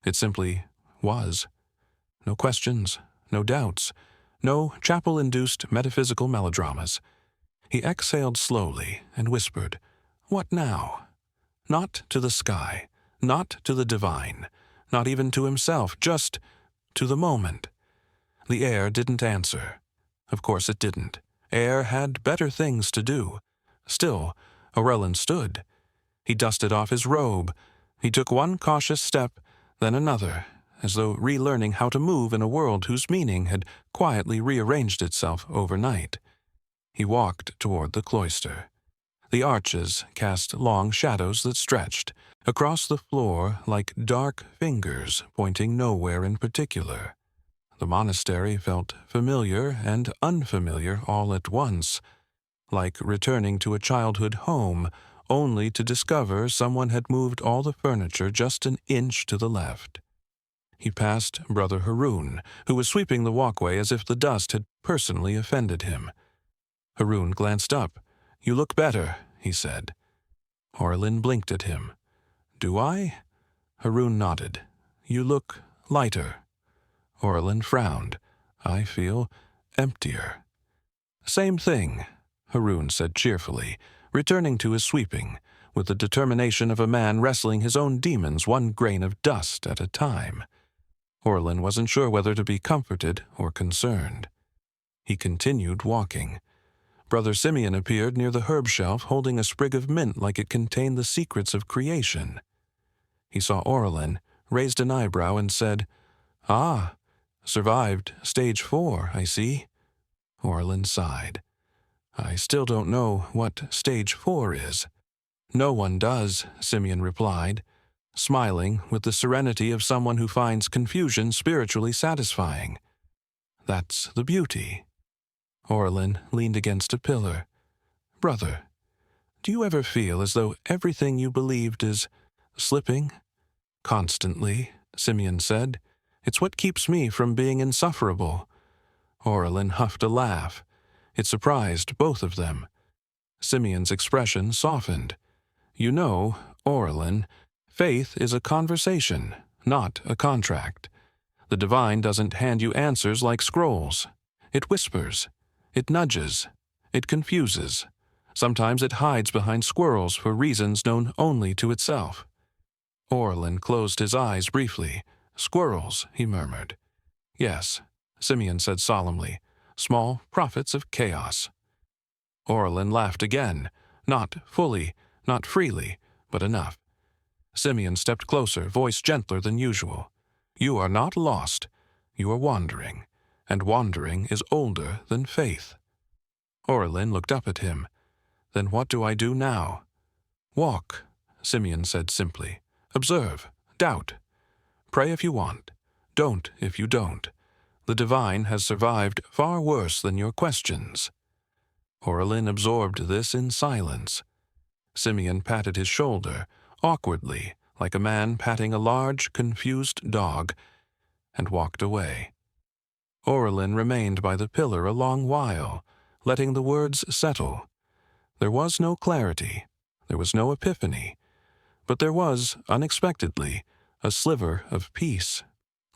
It simply was. No questions, no doubts, no chapel-induced metaphysical melodramas. He exhaled slowly and whispered, "What now?" Not to the sky, not to the divine, not even to himself, just to the moment. The air didn't answer. Of course it didn't. Air had better things to do. Still, Orellin stood. He dusted off his robe. He took one cautious step, then another, as though relearning how to move in a world whose meaning had quietly rearranged itself overnight. He walked toward the cloister. The arches cast long shadows that stretched across the floor like dark fingers pointing nowhere in particular. The monastery felt familiar and unfamiliar all at once, like returning to a childhood home, only to discover someone had moved all the furniture just an inch to the left. He passed Brother Haroun, who was sweeping the walkway as if the dust had personally offended him. Haroun glanced up. "You look better," he said. Orellin blinked at him. "Do I?" Haroun nodded. "You look lighter." Orellin frowned. "I feel emptier." "Same thing," Haroun said cheerfully, returning to his sweeping, with the determination of a man wrestling his own demons one grain of dust at a time. Orellin wasn't sure whether to be comforted or concerned. He continued walking. Brother Simeon appeared near the herb shelf holding a sprig of mint like it contained the secrets of creation. He saw Orellin, raised an eyebrow, and said, "Ah, survived stage 4, I see." Orellin sighed. "I still don't know what stage 4 is." "No one does," Simeon replied, smiling with the serenity of someone who finds confusion spiritually satisfying. "That's the beauty." Orellin leaned against a pillar. "Brother, do you ever feel as though everything you believed is slipping?" "Constantly," Simeon said. "It's what keeps me from being insufferable." Orellin huffed a laugh. It surprised both of them. Simeon's expression softened. "You know, Orellin, faith is a conversation, not a contract. The divine doesn't hand you answers like scrolls. It whispers. It nudges. It confuses. Sometimes it hides behind squirrels for reasons known only to itself." Orellin closed his eyes briefly. "Squirrels," he murmured. "Yes," Simeon said solemnly. "Small prophets of chaos." Orellin laughed again. Not fully, not freely, but enough. Simeon stepped closer, voice gentler than usual. "You are not lost. You are wandering. And wandering is older than faith." Orellin looked up at him. "Then what do I do now?" "Walk," Simeon said simply. "Observe. Doubt. Pray if you want. Don't if you don't. The divine has survived far worse than your questions." Orellin absorbed this in silence. Simeon patted his shoulder, awkwardly, like a man patting a large, confused dog, and walked away. Orellin remained by the pillar a long while, letting the words settle. There was no clarity. There was no epiphany. But there was, unexpectedly, a sliver of peace.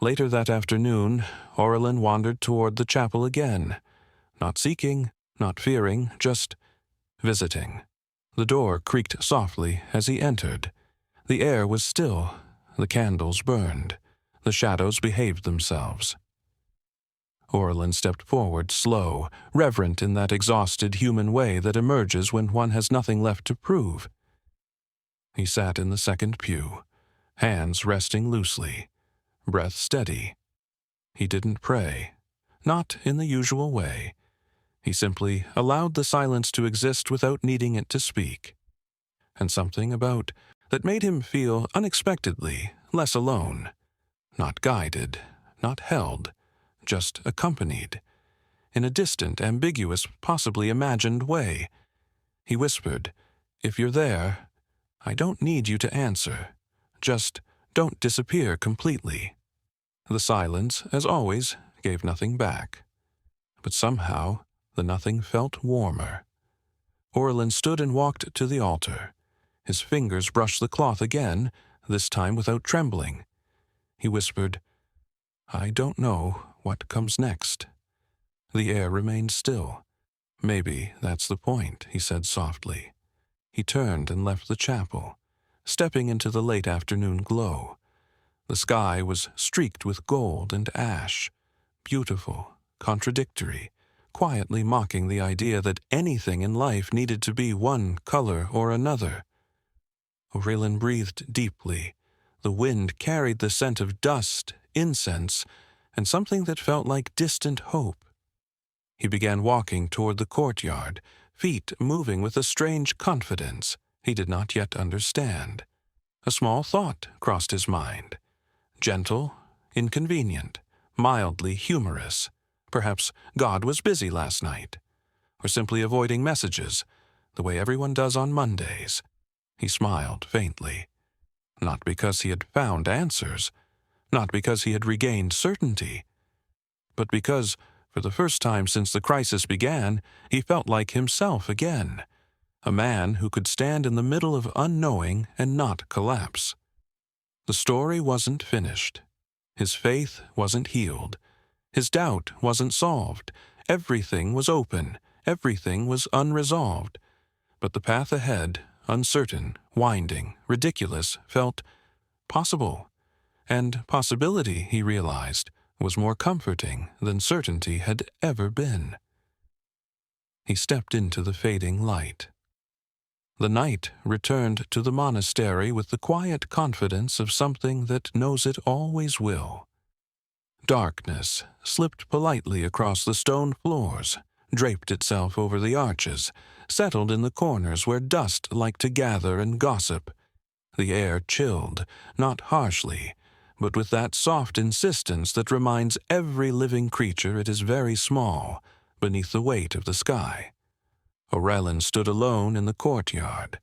Later that afternoon, Orellin wandered toward the chapel again, not seeking, not fearing, just visiting. The door creaked softly as he entered. The air was still. The candles burned. The shadows behaved themselves. Orellin stepped forward, slow, reverent in that exhausted human way that emerges when one has nothing left to prove. He sat in the second pew, hands resting loosely, breath steady. He didn't pray, not in the usual way. He simply allowed the silence to exist without needing it to speak. And something about that made him feel unexpectedly less alone. not guided, not held, just accompanied, in a distant, ambiguous, possibly imagined way. He whispered, "If you're there, I don't need you to answer. Just don't disappear completely." The silence, as always, gave nothing back. But somehow the nothing felt warmer. Orlin stood and walked to the altar. His fingers brushed the cloth again, this time without trembling. He whispered, "I don't know what comes next." The air remained still. "Maybe that's the point," he said softly. He turned and left the chapel, stepping into the late afternoon glow. The sky was streaked with gold and ash, beautiful, contradictory, quietly mocking the idea that anything in life needed to be one color or another. Aurelin breathed deeply. The wind carried the scent of dust, incense, and something that felt like distant hope. He began walking toward the courtyard, feet moving with a strange confidence he did not yet understand. A small thought crossed his mind. Gentle, inconvenient, mildly humorous. Perhaps God was busy last night, or simply avoiding messages, the way everyone does on Mondays. He smiled faintly. Not because he had found answers, not because he had regained certainty, but because, for the first time since the crisis began, he felt like himself again, a man who could stand in the middle of unknowing and not collapse. The story wasn't finished. His faith wasn't healed. His doubt wasn't solved. Everything was open. Everything was unresolved. But the path ahead, uncertain, winding, ridiculous, felt possible. And possibility, he realized, was more comforting than certainty had ever been. He stepped into the fading light. The night returned to the monastery with the quiet confidence of something that knows it always will. Darkness slipped politely across the stone floors, draped itself over the arches, settled in the corners where dust liked to gather and gossip. The air chilled, not harshly, but with that soft insistence that reminds every living creature it is very small beneath the weight of the sky. Aurelin stood alone in the courtyard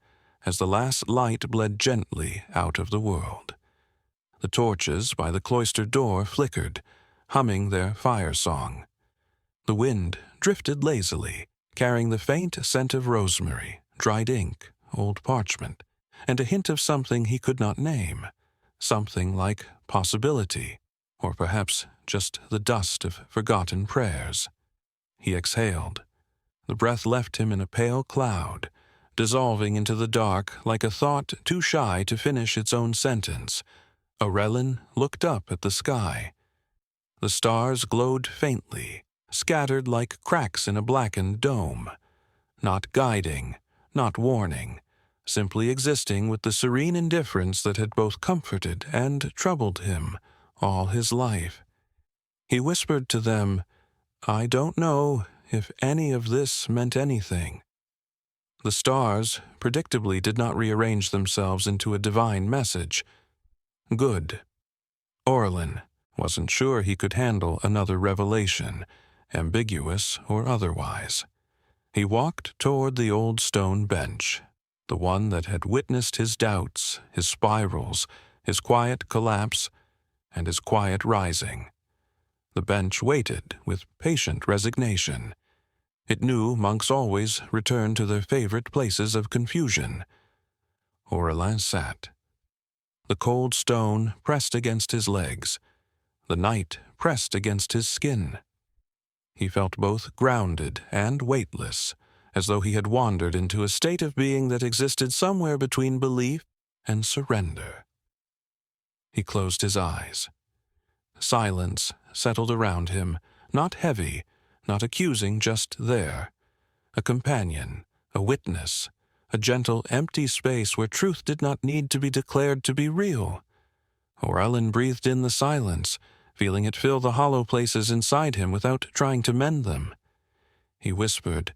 as the last light bled gently out of the world. The torches by the cloister door flickered, humming their fire song. The wind drifted lazily, carrying the faint scent of rosemary, dried ink, old parchment, and a hint of something he could not name, something like possibility, or perhaps just the dust of forgotten prayers. He exhaled. The breath left him in a pale cloud, dissolving into the dark like a thought too shy to finish its own sentence. Aurelin looked up at the sky. The stars glowed faintly, scattered like cracks in a blackened dome, not guiding, not warning, simply existing with the serene indifference that had both comforted and troubled him all his life. He whispered to them, "I don't know if any of this meant anything." The stars predictably did not rearrange themselves into a divine message. Good. Orlin wasn't sure he could handle another revelation, ambiguous or otherwise. He walked toward the old stone bench, the one that had witnessed his doubts, his spirals, his quiet collapse, and his quiet rising. The bench waited with patient resignation. It knew monks always returned to their favorite places of confusion. Aurelin sat. The cold stone pressed against his legs. The night pressed against his skin. He felt both grounded and weightless, as though he had wandered into a state of being that existed somewhere between belief and surrender. He closed his eyes. Silence settled around him, not heavy, not accusing, just there. A companion, a witness, a gentle, empty space where truth did not need to be declared to be real. Aurelin breathed in the silence, feeling it fill the hollow places inside him without trying to mend them. He whispered,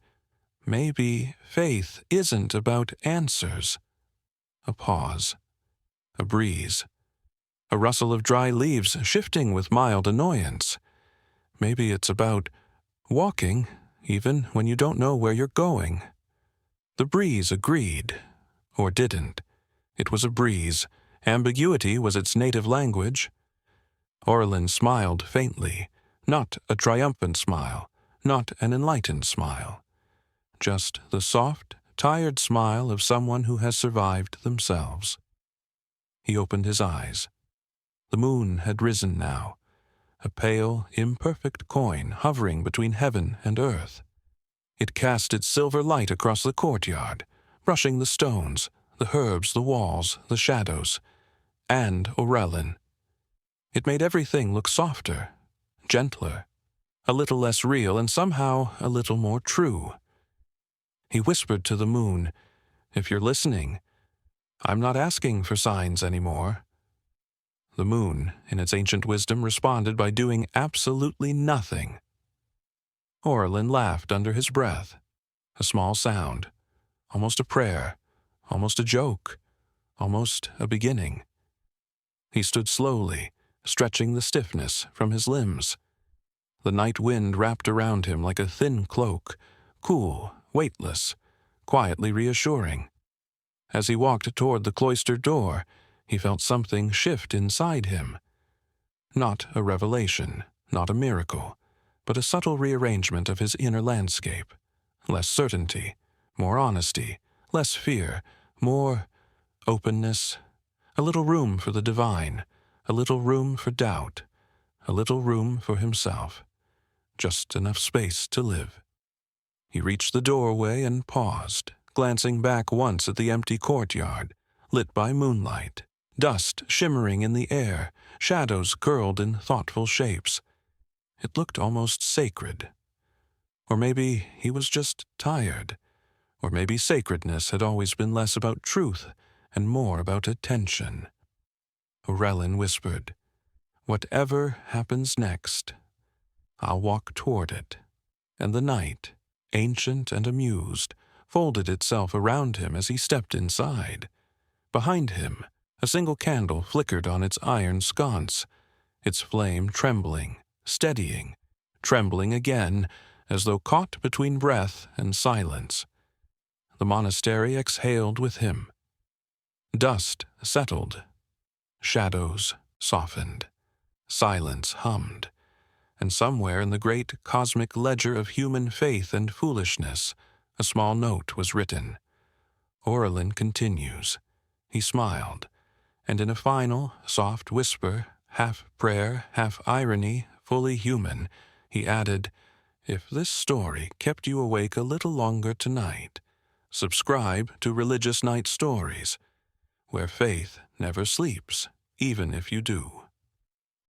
"Maybe faith isn't about answers." A pause. A breeze. a rustle of dry leaves shifting with mild annoyance. Maybe it's about walking, even when you don't know where you're going. The breeze agreed, or didn't. It was a breeze. Ambiguity was its native language. Orlin smiled faintly, not a triumphant smile, not an enlightened smile. Just the soft, tired smile of someone who has survived themselves. He opened his eyes. The moon had risen now, a pale, imperfect coin hovering between heaven and earth. It cast its silver light across the courtyard, brushing the stones, the herbs, the walls, the shadows, and Orellin. It made everything look softer, gentler, a little less real and somehow a little more true. He whispered to the moon, "If you're listening, I'm not asking for signs anymore." The moon, in its ancient wisdom, responded by doing absolutely nothing. Orlin laughed under his breath, a small sound, almost a prayer, almost a joke, almost a beginning. He stood slowly, stretching the stiffness from his limbs. The night wind wrapped around him like a thin cloak, cool, weightless, quietly reassuring. As he walked toward the cloister door, he felt something shift inside him. Not a revelation, not a miracle, but a subtle rearrangement of his inner landscape. Less certainty, more honesty, less fear, more openness, a little room for the divine, a little room for doubt, a little room for himself. Just enough space to live. He reached the doorway and paused, glancing back once at the empty courtyard, lit by moonlight, dust shimmering in the air, shadows curled in thoughtful shapes. It looked almost sacred. Or maybe he was just tired. Or maybe sacredness had always been less about truth and more about attention. Orellin whispered, "Whatever happens next, I'll walk toward it." And the night, ancient and amused, folded itself around him as he stepped inside. Behind him, a single candle flickered on its iron sconce, its flame trembling, steadying, trembling again, as though caught between breath and silence. The monastery exhaled with him. Dust settled. Shadows softened. Silence hummed. And somewhere in the great cosmic ledger of human faith and foolishness, a small note was written. Orellin continues. He smiled, and in a final, soft whisper, half prayer, half irony, fully human, he added, "If this story kept you awake a little longer tonight, subscribe to Religious Night Stories, where faith never sleeps, even if you do."